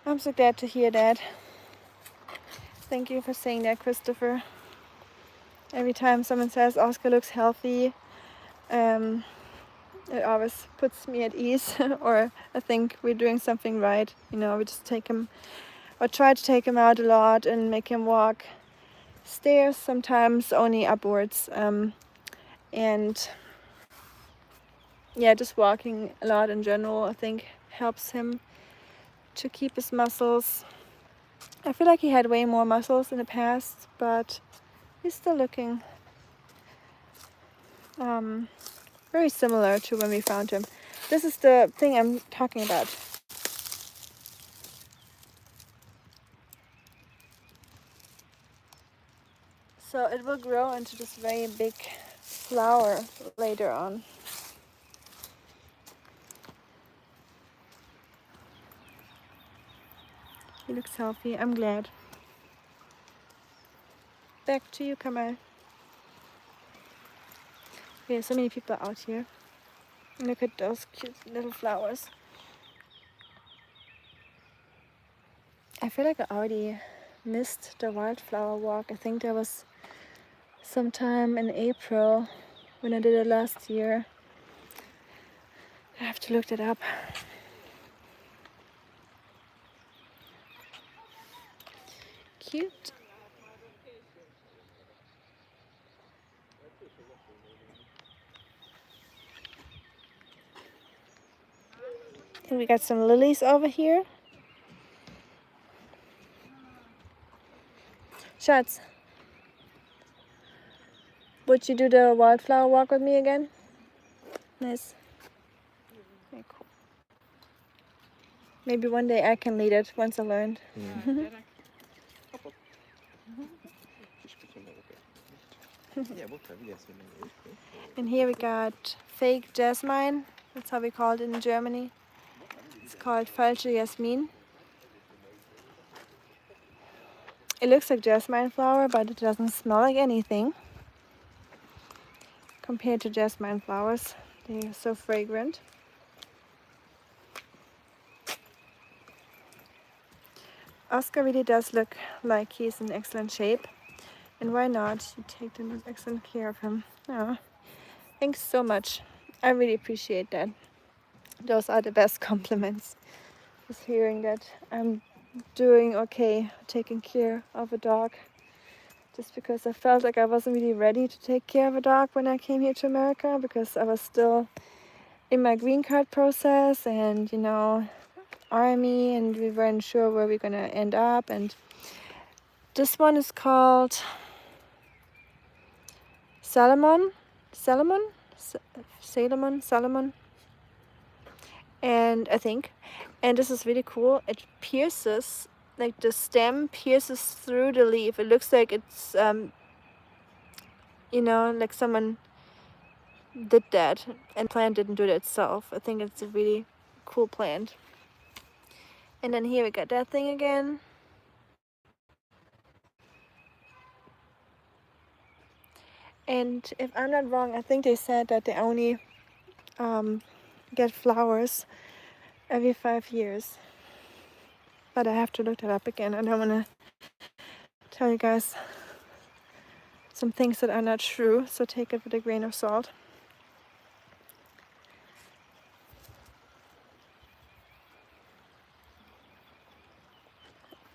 I'm so glad to hear that. Thank you for saying that, Christopher. Every time someone says Oscar looks healthy, it always puts me at ease, or I think we're doing something right. We just take him, or try to take him out a lot and make him walk stairs, sometimes only upwards, and yeah, just walking a lot in general, I think, helps him to keep his muscles. I feel like he had way more muscles in the past, but he's still looking very similar to when we found him. This is the thing I'm talking about. So it will grow into this very big flower later on. He looks healthy. I'm glad. Back to you, Kamal. We have so many people out here. Look at those cute little flowers. I feel like I already missed the wildflower walk. I think there was sometime in April when I did it last year. I have to look that up. Cute. And we got some lilies over here. Schatz, would you do the wildflower walk with me again? Nice. Very cool. Maybe one day I can lead it once I learned. And here we got fake jasmine. That's how we call it in Germany. It's called falsche Jasmin. It looks like jasmine flower, but it doesn't smell like anything compared to jasmine flowers. They are so fragrant. Oscar really does look like he's in excellent shape. And why not? You take excellent care of him. Oh, thanks so much. I really appreciate that. Those are the best compliments. Just hearing that I'm doing okay, taking care of a dog. Just because I felt like I wasn't really ready to take care of a dog when I came here to America, because I was still in my green card process and, you know, army, and we weren't sure where we're gonna end up. And this one is called Salomon, and I think, and this is really cool. It pierces, like the stem pierces through the leaf. It looks like it's, you know, like someone did that, and the plant didn't do it itself. I think it's a really cool plant. And then here we got that thing again. And if I'm not wrong, I think they said that they only get flowers every 5 years. But I have to look that up again. I don't want to tell you guys some things that are not true, so take it with a grain of salt.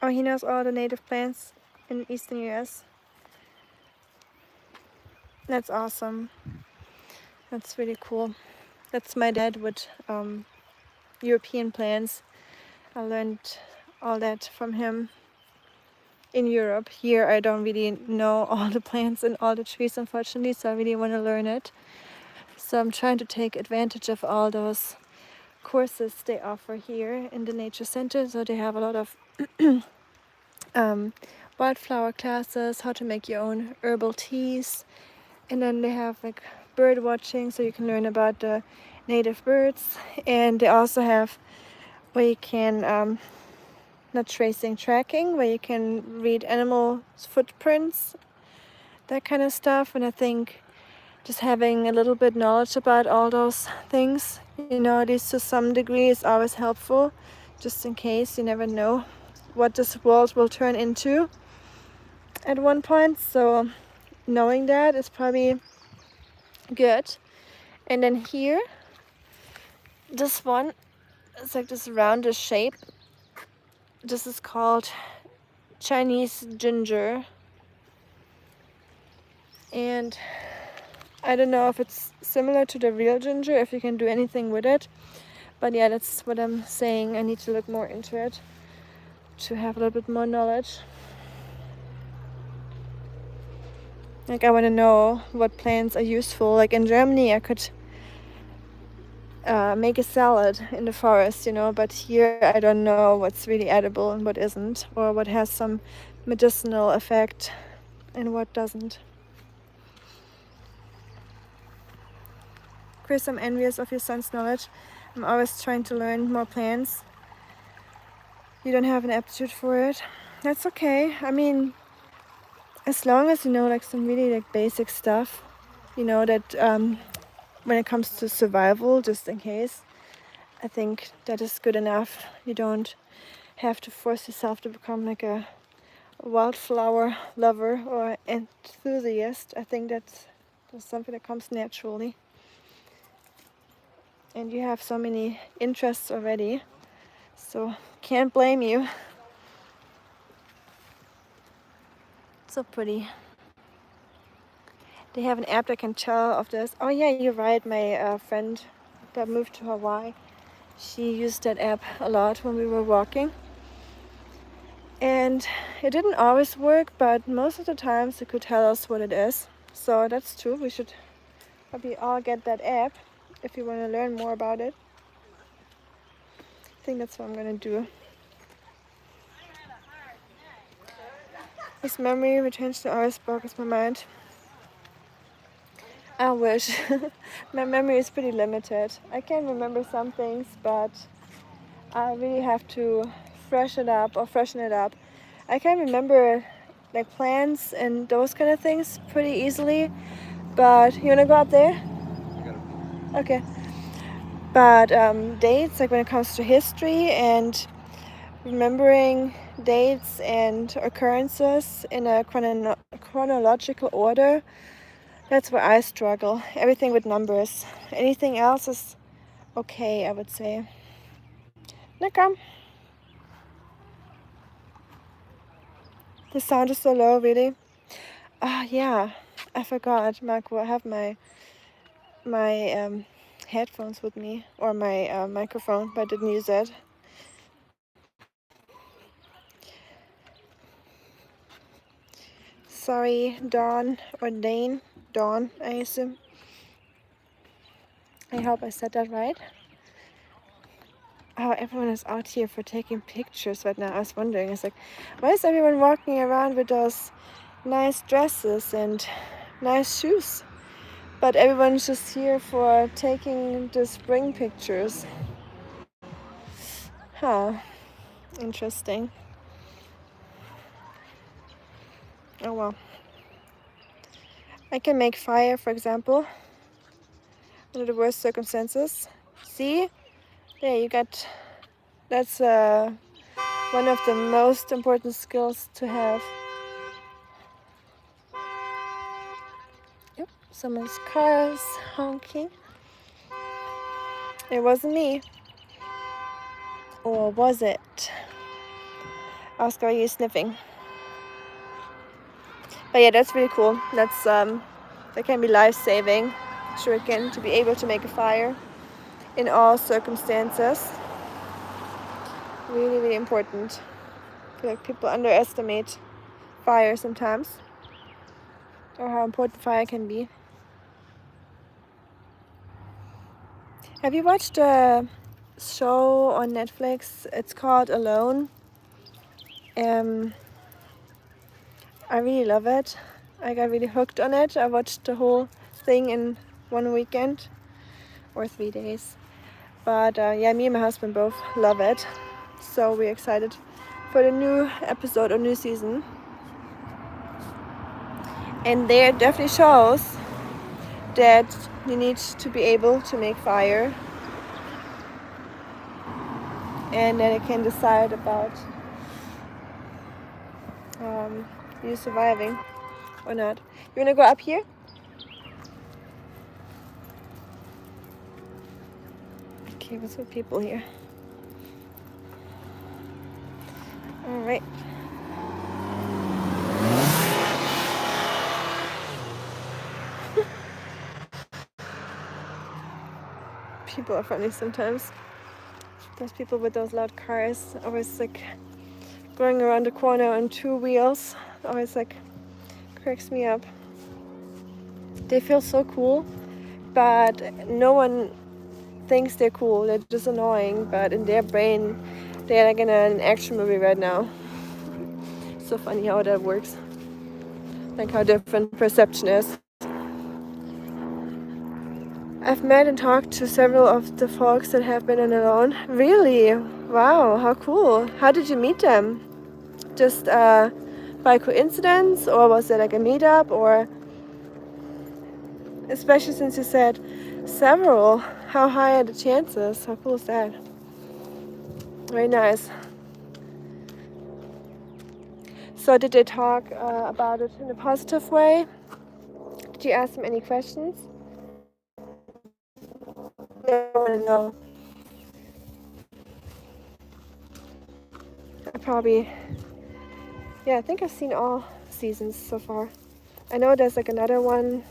Oh, he knows all the native plants in eastern US. That's awesome. That's really cool. That's my dad with European plants. I learned all that from him in Europe. Here I don't really know all the plants and all the trees, unfortunately, so I really want to learn it. So I'm trying to take advantage of all those courses they offer here in the nature center. So they have a lot of wildflower classes, how to make your own herbal teas, and then they have like bird watching, so you can learn about the native birds. And they also have where you can not tracking, where you can read animal footprints, that kind of stuff. And I think just having a little bit knowledge about all those things, you know, at least to some degree, is always helpful, just in case. You never know what this world will turn into at one point. So knowing that is probably good. And then here, this one, it's like this rounded shape. This is called Chinese ginger. And I don't know if it's similar to the real ginger, if you can do anything with it. But yeah, that's what I'm saying. I need to look more into it to have a little bit more knowledge. Like, I want to know what plants are useful. Like in Germany, I could make a salad in the forest, you know, but here I don't know what's really edible and what isn't, or what has some medicinal effect. and what doesn't. Chris, I'm envious of your son's knowledge. I'm always trying to learn more plants. You don't have an aptitude for it. That's okay. I mean, as long as you know like some really like basic stuff, you know, that when it comes to survival, just in case, I think that is good enough. You don't have to force yourself to become like a wildflower lover or enthusiast. I think that's something that comes naturally. And you have so many interests already, so can't blame you. So pretty. They have an app that can tell of this. Oh yeah, you're right. My friend that moved to Hawaii, she used that app a lot when we were walking. And it didn't always work, but most of the times it could tell us what it is. So that's true. We should probably all get that app if you want to learn more about it. I think that's what I'm going to do. This memory returns to always boggles my mind. I wish. My memory is pretty limited. I can remember some things, but I really have to freshen it up. I can remember like plans and those kind of things pretty easily, but you wanna go up there? Okay. But dates, like when it comes to history and remembering dates and occurrences in a chronological order, that's where I struggle. Everything with numbers. Anything else is okay, I would say. Now come. The sound is so low, really. Ah, yeah. I forgot, Marco. I have my headphones with me, or my microphone, but I didn't use it. Sorry, Dawn or Dane. Dawn, I assume. I hope I said that right. Oh, everyone is out here for taking pictures right now. I was wondering, it's like, why is everyone walking around with those nice dresses and nice shoes? But everyone's just here for taking the spring pictures. Huh. Interesting. Oh well. I can make fire, for example, under the worst circumstances. See? There, you got... That's one of the most important skills to have. Yep, someone's car is honking. It wasn't me. Or was it? Oscar, are you sniffing? But yeah, that's really cool. That's that can be life-saving. Shuriken, to be able to make a fire in all circumstances. Really, really important. I feel like people underestimate fire sometimes, or how important fire can be. Have you watched a show on Netflix? It's called Alone. I really love it. I got really hooked on it. I watched the whole thing in one weekend or 3 days. But yeah, me and my husband both love it. So we're excited for the new episode or new season. And there it definitely shows that you need to be able to make fire. And then it can decide about you surviving or not. You wanna go up here? Okay, what's with people here? All right. People are funny sometimes. Those people with those loud cars, always like going around the corner on 2 wheels, always like cracks me up. They feel so cool, but no one thinks they're cool. They're just annoying, but in their brain, they're like in an action movie right now. So funny how that works. like how different perception is. I've met and talked to several of the folks that have been on alone. Really? Wow, how cool. How did you meet them? Just by coincidence, or was it like a meetup, or especially since you said several, how high are the chances? How cool is that? Very nice. So did they talk about it in a positive way? Did you ask them any questions? No. I think I've seen all seasons so far. I know there's like another one,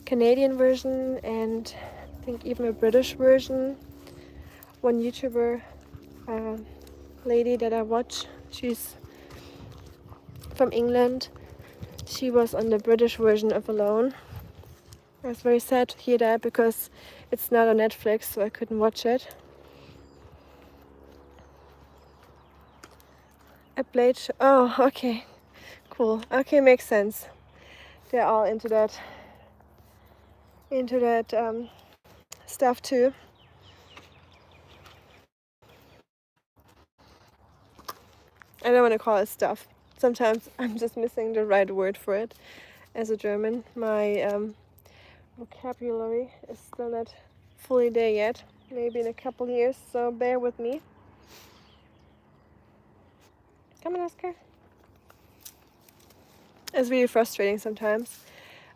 Canadian version, and I think even a British version. One YouTuber lady that I watch, she's from England. She was on the British version of Alone. I was very sad to hear that because it's not on Netflix, so I couldn't watch it. A Blade. Oh, okay, cool. Okay, makes sense. They're all into that stuff too. I don't want to call it stuff. Sometimes I'm just missing the right word for it. As a German, my vocabulary is still not fully there yet. Maybe in a couple years, so bear with me. Come on, Oscar. It's really frustrating sometimes.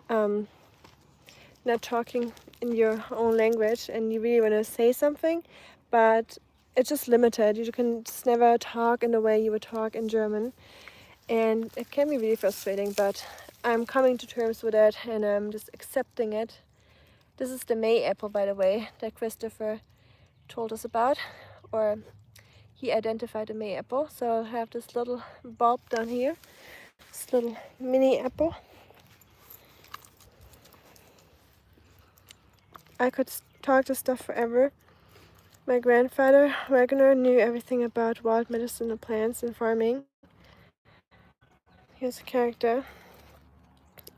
Not talking in your own language, and you really want to say something, but it's just limited. You can just never talk in the way you would talk in German, and it can be really frustrating, but I'm coming to terms with it, and I'm just accepting it. This is the May apple, by the way, that Christopher told us about, or he identified the May apple. So I have this little bulb down here, this little mini apple. I could talk this stuff forever. My grandfather, Ragnar, knew everything about wild medicinal plants and farming. Here's a character.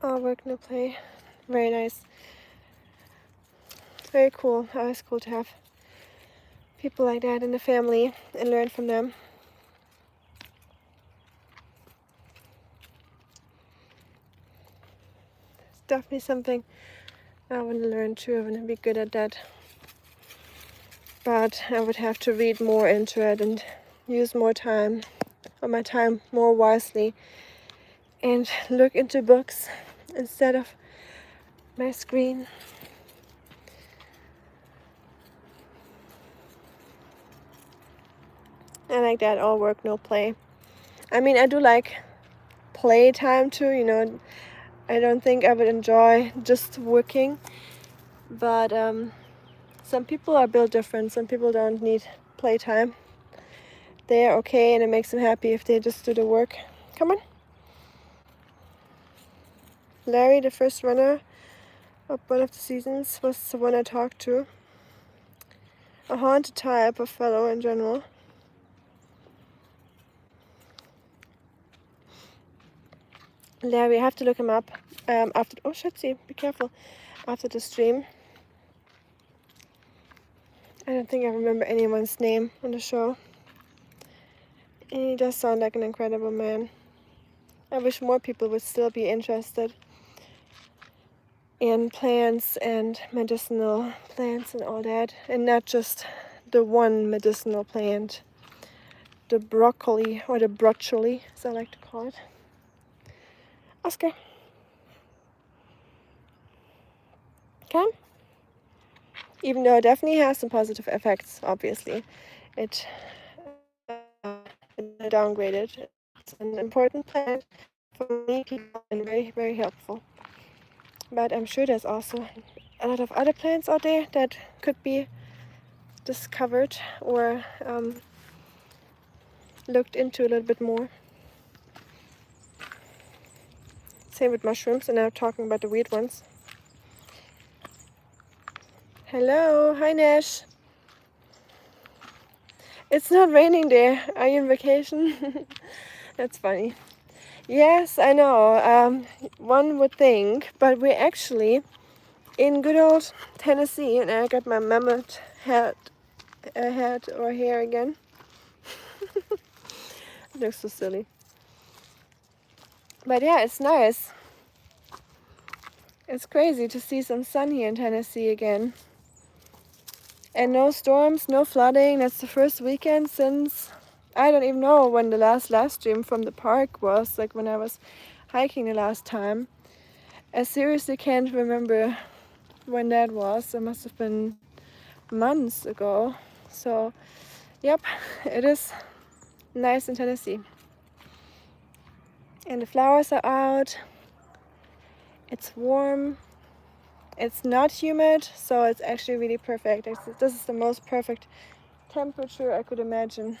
All work, no play. Very nice. Very cool. Always cool to have people like that in the family and learn from them. It's definitely something I want to learn too. I want to be good at that. But I would have to read more into it and use more time, or my time more wisely, and look into books instead of my screen. I like that, all work, no play. I mean, I do like playtime too, you know. I don't think I would enjoy just working, but some people are built different. Some people don't need playtime. They're okay, and it makes them happy if they just do the work. Come on. Larry, the first runner of one of the seasons, was the one I talked to. A haunted type of fellow in general. Larry, I have to look him up after. Oh, Schatzi, be careful. After the stream. I don't think I remember anyone's name on the show. And he does sound like an incredible man. I wish more people would still be interested in plants and medicinal plants and all that, and not just the one medicinal plant, the broccoli, or the broccoli, as I like to call it. Oscar, come. Even though it definitely has some positive effects, obviously, it downgraded. It's an important plant for many people and very, very helpful. But I'm sure there's also a lot of other plants out there that could be discovered or looked into a little bit more. Same with mushrooms, and now talking about the weird ones. Hello, hi Nash. It's not raining there. Are you on vacation? That's funny. Yes, I know. One would think, but we're actually in good old Tennessee, and I got my mammoth hat or hair again. It looks so silly. But yeah, it's nice. It's crazy to see some sun here in Tennessee again. And no storms, no flooding. That's the first weekend since, I don't even know when the last live stream from the park was, like when I was hiking the last time. I seriously can't remember when that was. It must have been months ago. So, yep, it is nice in Tennessee. And the flowers are out. It's warm. It's not humid, so it's actually really perfect. This is the most perfect temperature I could imagine.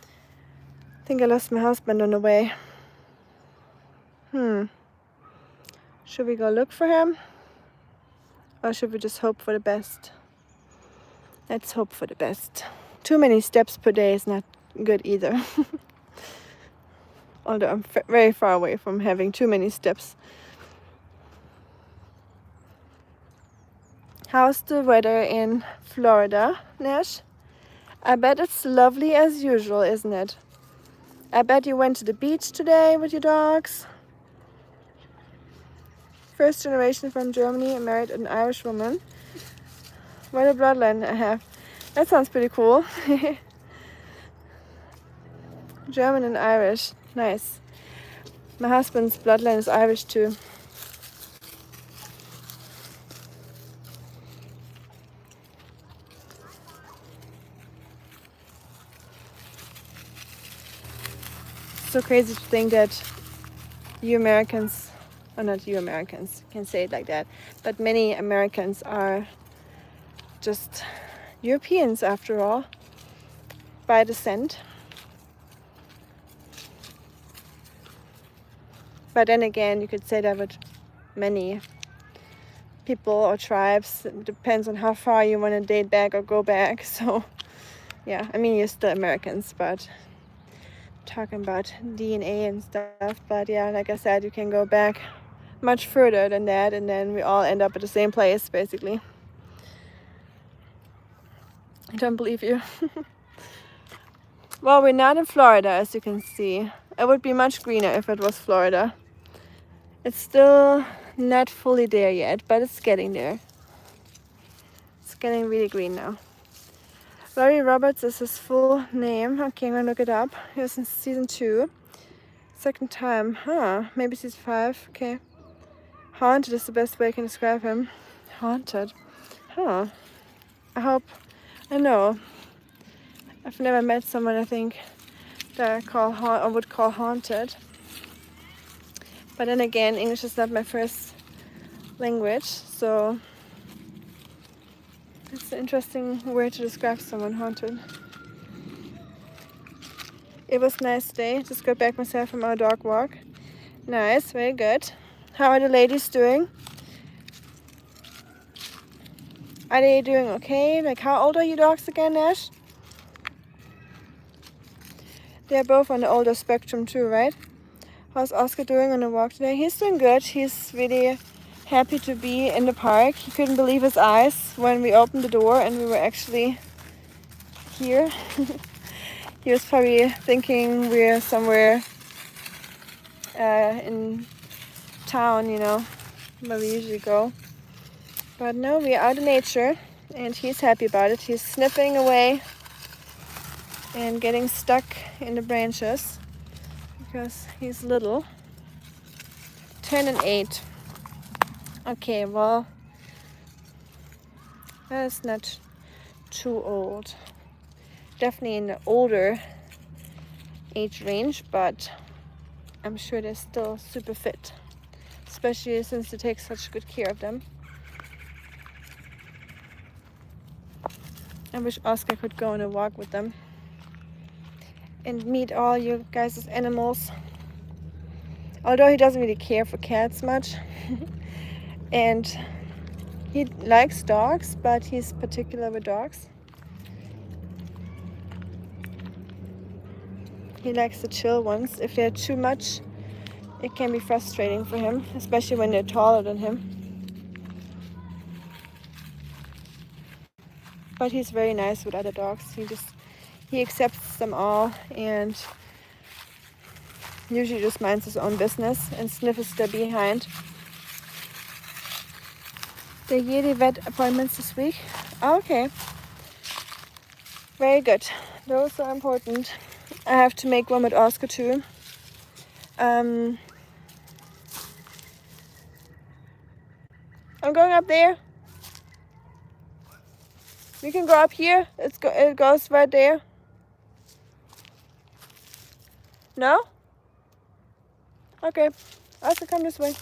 I think I lost my husband on the way. Should we go look for him? Or should we just hope for the best? Let's hope for the best. Too many steps per day is not good either. Although I'm very far away from having too many steps. How's the weather in Florida, Nash? I bet it's lovely as usual, isn't it? I bet you went to the beach today with your dogs. First generation from Germany and married an Irish woman. What a bloodline I have. That sounds pretty cool. German and Irish. Nice. My husband's bloodline is Irish too. So crazy to think that you Americans, or not you Americans, can say it like that, but many Americans are just Europeans after all, by descent. But then again, you could say that with many people or tribes. It depends on how far you want to date back or go back. So yeah, I mean, you're still Americans, but talking about DNA and stuff. But yeah, like I said, you can go back much further than that, and then we all end up at the same place basically. I don't believe you. Well, we're not in Florida, as you can see. It would be much greener if it was Florida. It's still not fully there yet, but it's getting there. It's getting really green now. Larry Roberts is his full name. Okay, I'm gonna look it up. He was in season 2. Second time. Maybe season 5. Okay. Haunted is the best way I can describe him. Haunted. I hope. I know. I've never met someone I think that I would call haunted. But then again, English is not my first language, so it's an interesting word to describe someone haunted. It was a nice day. Just got back myself from our dog walk. Nice, very good. How are the ladies doing? Are they doing okay? Like, how old are your dogs again, Nash? They're both on the older spectrum too, right? How's Oscar doing on the walk today? He's doing good. He's really happy to be in the park. He couldn't believe his eyes when we opened the door and we were actually here. He was probably thinking we're somewhere in town, you know, where we usually go. But no, we're out in nature and he's happy about it. He's sniffing away and getting stuck in the branches because he's little. 10 and 8. Okay, well, that's not too old. Definitely in the older age range, but I'm sure they're still super fit, especially since they take such good care of them. I wish Oscar could go on a walk with them and meet all you guys' animals. Although he doesn't really care for cats much. And he likes dogs, but he's particular with dogs. He likes the chill ones. If they're too much, it can be frustrating for him, especially when they're taller than him. But he's very nice with other dogs. He accepts them all and usually just minds his own business and sniffs their behind. The yearly vet appointments this week. Okay. Very good. Those are important. I have to make one with Oscar too. I'm going up there. You can go up here. It goes right there. No? Okay. Oscar, come this way.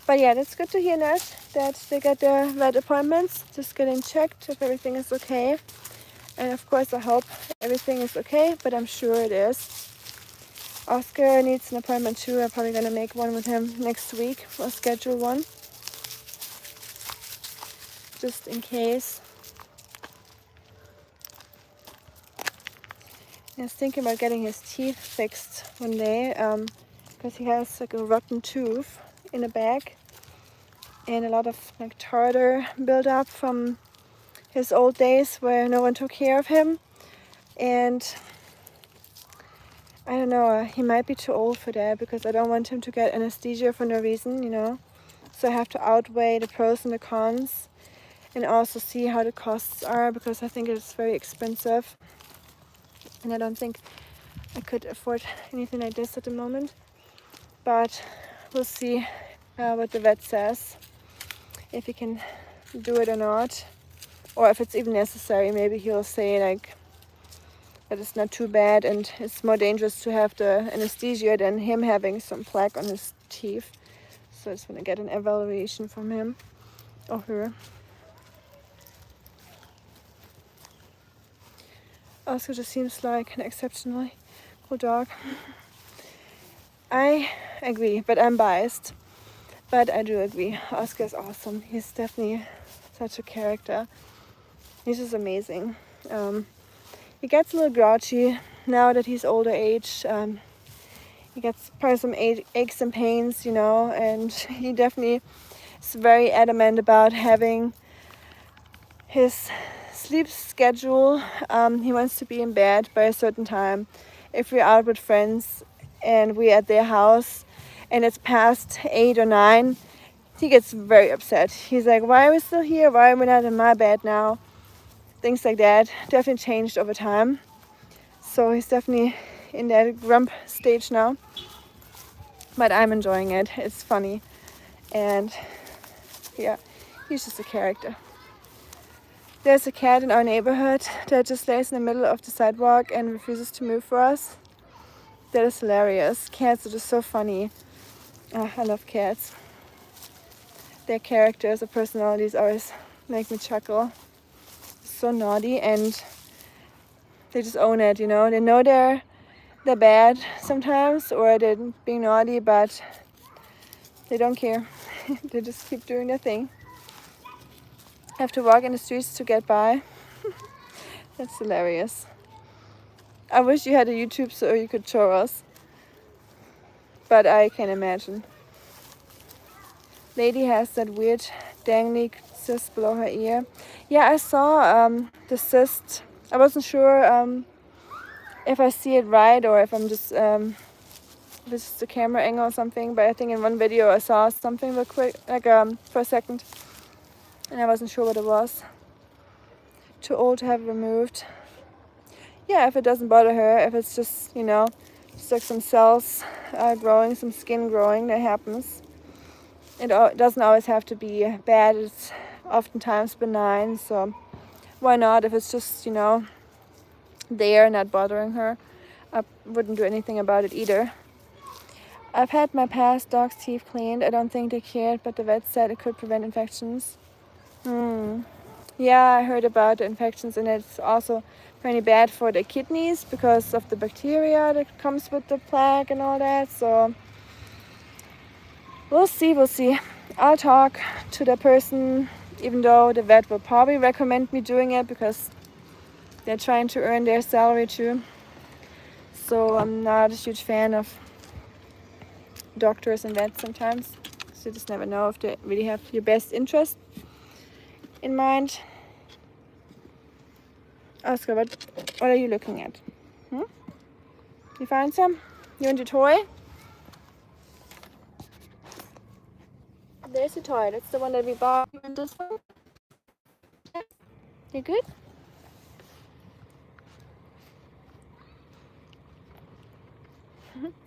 But yeah, that's good to hear that they got their vet appointments. Just getting checked if everything is okay. And of course I hope everything is okay, but I'm sure it is. Oscar needs an appointment too. I'm probably gonna make one with him next week or schedule one. Just in case. I was thinking about getting his teeth fixed one day, because he has like a rotten tooth in the back and a lot of like tartar buildup from his old days where no one took care of him. And I don't know, he might be too old for that because I don't want him to get anesthesia for no reason, you know. So I have to outweigh the pros and the cons and also see how the costs are because I think it's very expensive. And I don't think I could afford anything like this at the moment. But we'll see what the vet says, if he can do it or not. Or if it's even necessary, maybe he'll say like that it's not too bad and it's more dangerous to have the anesthesia than him having some plaque on his teeth. So I just want to get an evaluation from him or her. Oscar just seems like an exceptionally cool dog. I agree, but I'm biased. But I do agree. Oscar is awesome. He's definitely such a character. He's just amazing. He gets a little grouchy now that he's older age. He gets probably some aches and pains, you know, and he definitely is very adamant about having his sleep schedule. He wants to be in bed by a certain time. If we're out with friends and we're at their house and it's past 8 or 9, he gets very upset. He's like, why are we still here? Why are we not in my bed now? Things like that definitely changed over time. So he's definitely in that grump stage now. But I'm enjoying it. It's funny. And yeah, he's just a character. There's a cat in our neighborhood that just lays in the middle of the sidewalk and refuses to move for us. That is hilarious. Cats are just so funny. I love cats. Their characters or personalities always make me chuckle. So naughty and they just own it, you know. They know they're bad sometimes or they're being naughty, but they don't care. They just keep doing their thing. Have to walk in the streets to get by. That's hilarious. I wish you had a YouTube so you could show us. But I can imagine. Lady has that weird dangly cyst below her ear. Yeah, I saw the cyst. I wasn't sure if I see it right or if I'm just if it's just a camera angle or something. But I think in one video I saw something real quick, like for a second. And I wasn't sure what it was. Too old to have it removed. Yeah, if it doesn't bother her, if it's just, you know, just like some cells growing, some skin growing, that happens. It doesn't always have to be bad. It's oftentimes benign. So why not? If it's just, you know, there, not bothering her, I wouldn't do anything about it either. I've had my past dog's teeth cleaned. I don't think they cared, but the vet said it could prevent infections. Yeah, I heard about the infections, and it's also pretty bad for the kidneys because of the bacteria that comes with the plaque and all that. So we'll see. I'll talk to the person, even though the vet will probably recommend me doing it because they're trying to earn their salary too. so I'm not a huge fan of doctors and vets sometimes. So you just never know if they really have your best interest in mind. Oscar, what are you looking at? You find some? You want your toy? There's your toy. That's the one that we bought. You want this one? You good?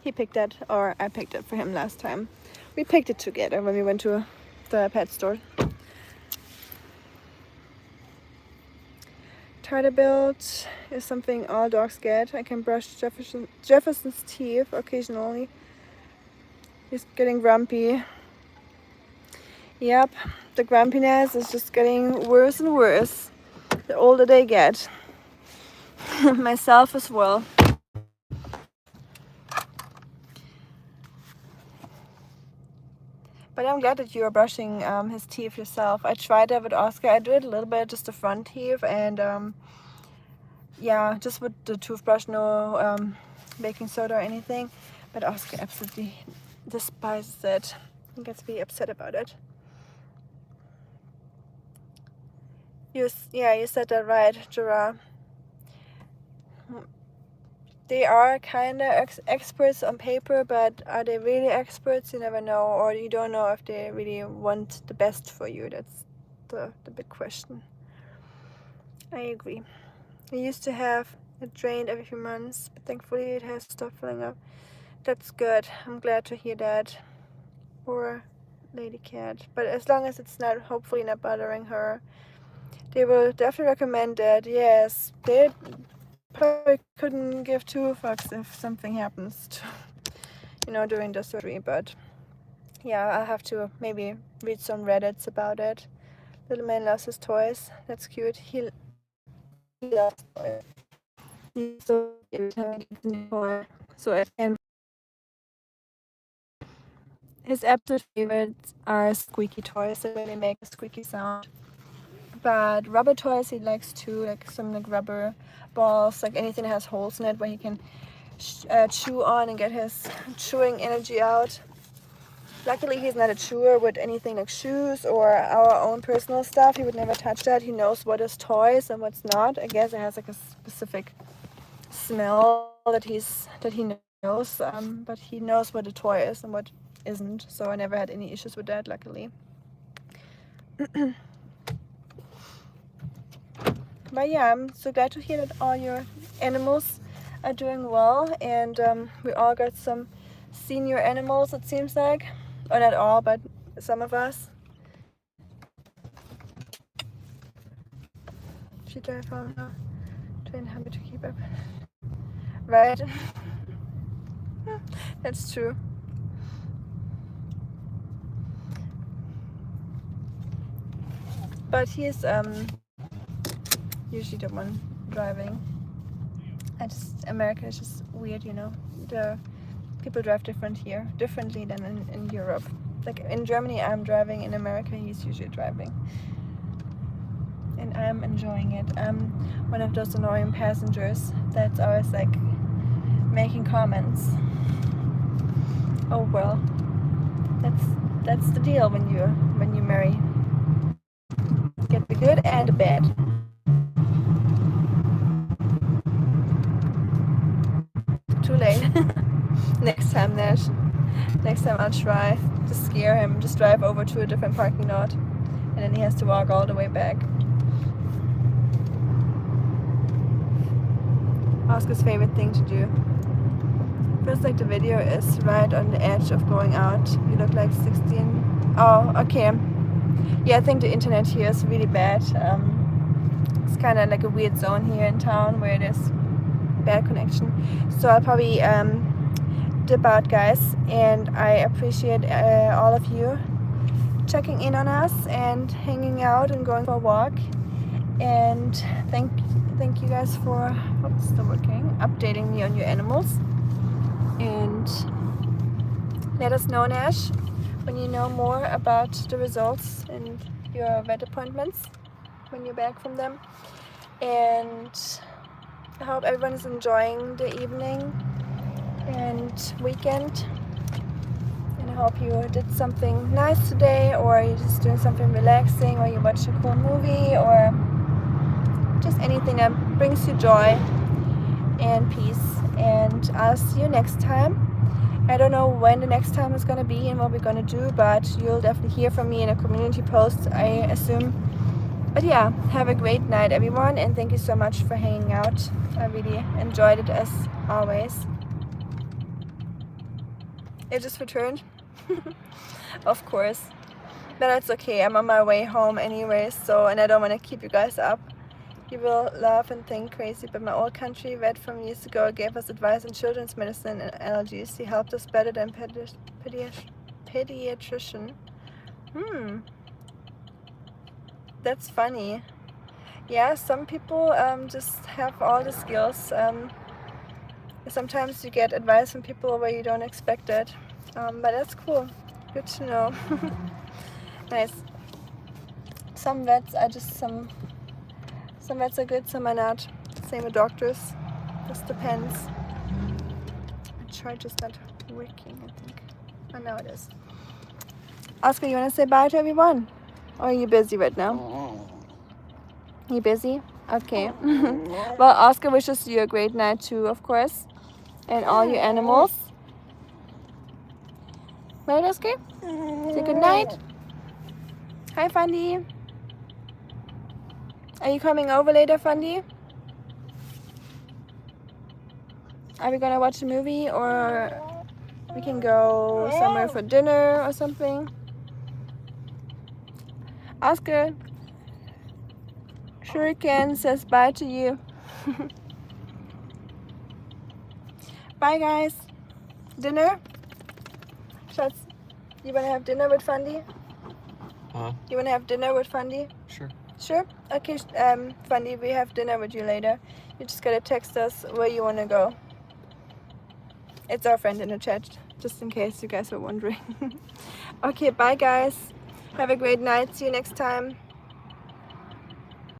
He picked that, or I picked it for him last time. We picked it together when we went to the pet store. Tidy build is something all dogs get. I can brush Jefferson's teeth occasionally. He's getting grumpy. Yep, the grumpiness is just getting worse and worse the older they get. Myself as well. But I'm glad that you are brushing his teeth yourself. I tried that with Oscar. I do it a little bit, just the front teeth, and yeah, just with the toothbrush, no baking soda or anything. But Oscar absolutely despises it. He gets really upset about it. You said that right, Gerard. They are kind of experts on paper, but are they really experts? You never know, or you don't know if they really want the best for you. That's the big question. I agree. We used to have it drained every few months, but thankfully it has stopped filling up. That's good. I'm glad to hear that. Poor lady cat. But as long as it's not, hopefully not bothering her, they will definitely recommend that. Yes, they probably couldn't give two fucks if something happens to, during the surgery, but yeah, I'll have to maybe read some Reddits about it. Little man loves his toys. That's cute. He loves toys. He's so every time he gets a new toy. So I can. His absolute favorites are squeaky toys, so when they make a squeaky sound. But rubber toys he likes too, like some rubber balls, like anything that has holes in it where he can chew on and get his chewing energy out. Luckily he's not a chewer with anything like shoes or our own personal stuff. He would never touch that. He knows what is toys and what's not. I guess it has like a specific smell that he knows, but he knows what a toy is and what isn't. So I never had any issues with that, luckily. But yeah, I'm so glad to hear that all your animals are doing well, and we all got some senior animals, it seems like. Or not all, but some of us. She drive home now. Train happy to keep up. Right? That's true. But he's usually the one driving. America is just weird, the people drive differently than in Europe. Like in Germany I'm driving, in America he's usually driving, and I'm enjoying it. I'm one of those annoying passengers that's always like making comments. Oh well, that's the deal when you marry. Get the good and the bad. Too late. Next time, Nash. Next time I'll try to scare him. Just drive over to a different parking lot, and then he has to walk all the way back. Oscar's favorite thing to do. Feels like the video is right on the edge of going out. You look like 16. Oh, okay. Yeah, I think the internet here is really bad. It's kind of like a weird zone here in town where there's bad connection. So I'll probably dip out, guys, and I appreciate all of you checking in on us and hanging out and going for a walk. And thank you guys for updating me on your animals. And let us know, Nash, when you know more about the results and your vet appointments when you're back from them. And I hope everyone is enjoying the evening and weekend. And I hope you did something nice today, or you're just doing something relaxing, or you watch a cool movie, or just anything that brings you joy and peace. And I'll see you next time. I don't know when the next time is going to be and what we're going to do, but you'll definitely hear from me in a community post, I assume. But yeah, have a great night everyone, and thank you so much for hanging out. I really enjoyed it as always. It just returned. Of course. But that's okay, I'm on my way home anyway, so, and I don't want to keep you guys up. You will laugh and think crazy, but my old country vet from years ago gave us advice on children's medicine and allergies. He helped us better than pediatrician. That's funny. Yeah, some people just have all the skills. Sometimes you get advice from people where you don't expect it. But that's cool. Good to know. Nice. Some vets are just some vets are good, some are not. Same with doctors. Just depends. My charge is not working, I think. Oh, now it is. Oscar, you want to say bye to everyone? Or are you busy right now? You busy? Okay. Well, Oscar wishes you a great night too, of course. And all your animals. Right, Oscar? Say good night. Hi, Fundy. Are you coming over later, Fundy? Are we gonna watch a movie, or we can go somewhere for dinner or something? Oscar, Shuriken says bye to you. Bye, guys. Dinner? Schatz, you wanna have dinner with Fundy? You wanna have dinner with Fundy? Sure. Sure? Okay, Fundy, we have dinner with you later. You just gotta text us where you wanna go. It's our friend in the chat, just in case you guys were wondering. Okay, bye guys. Have a great night. See you next time.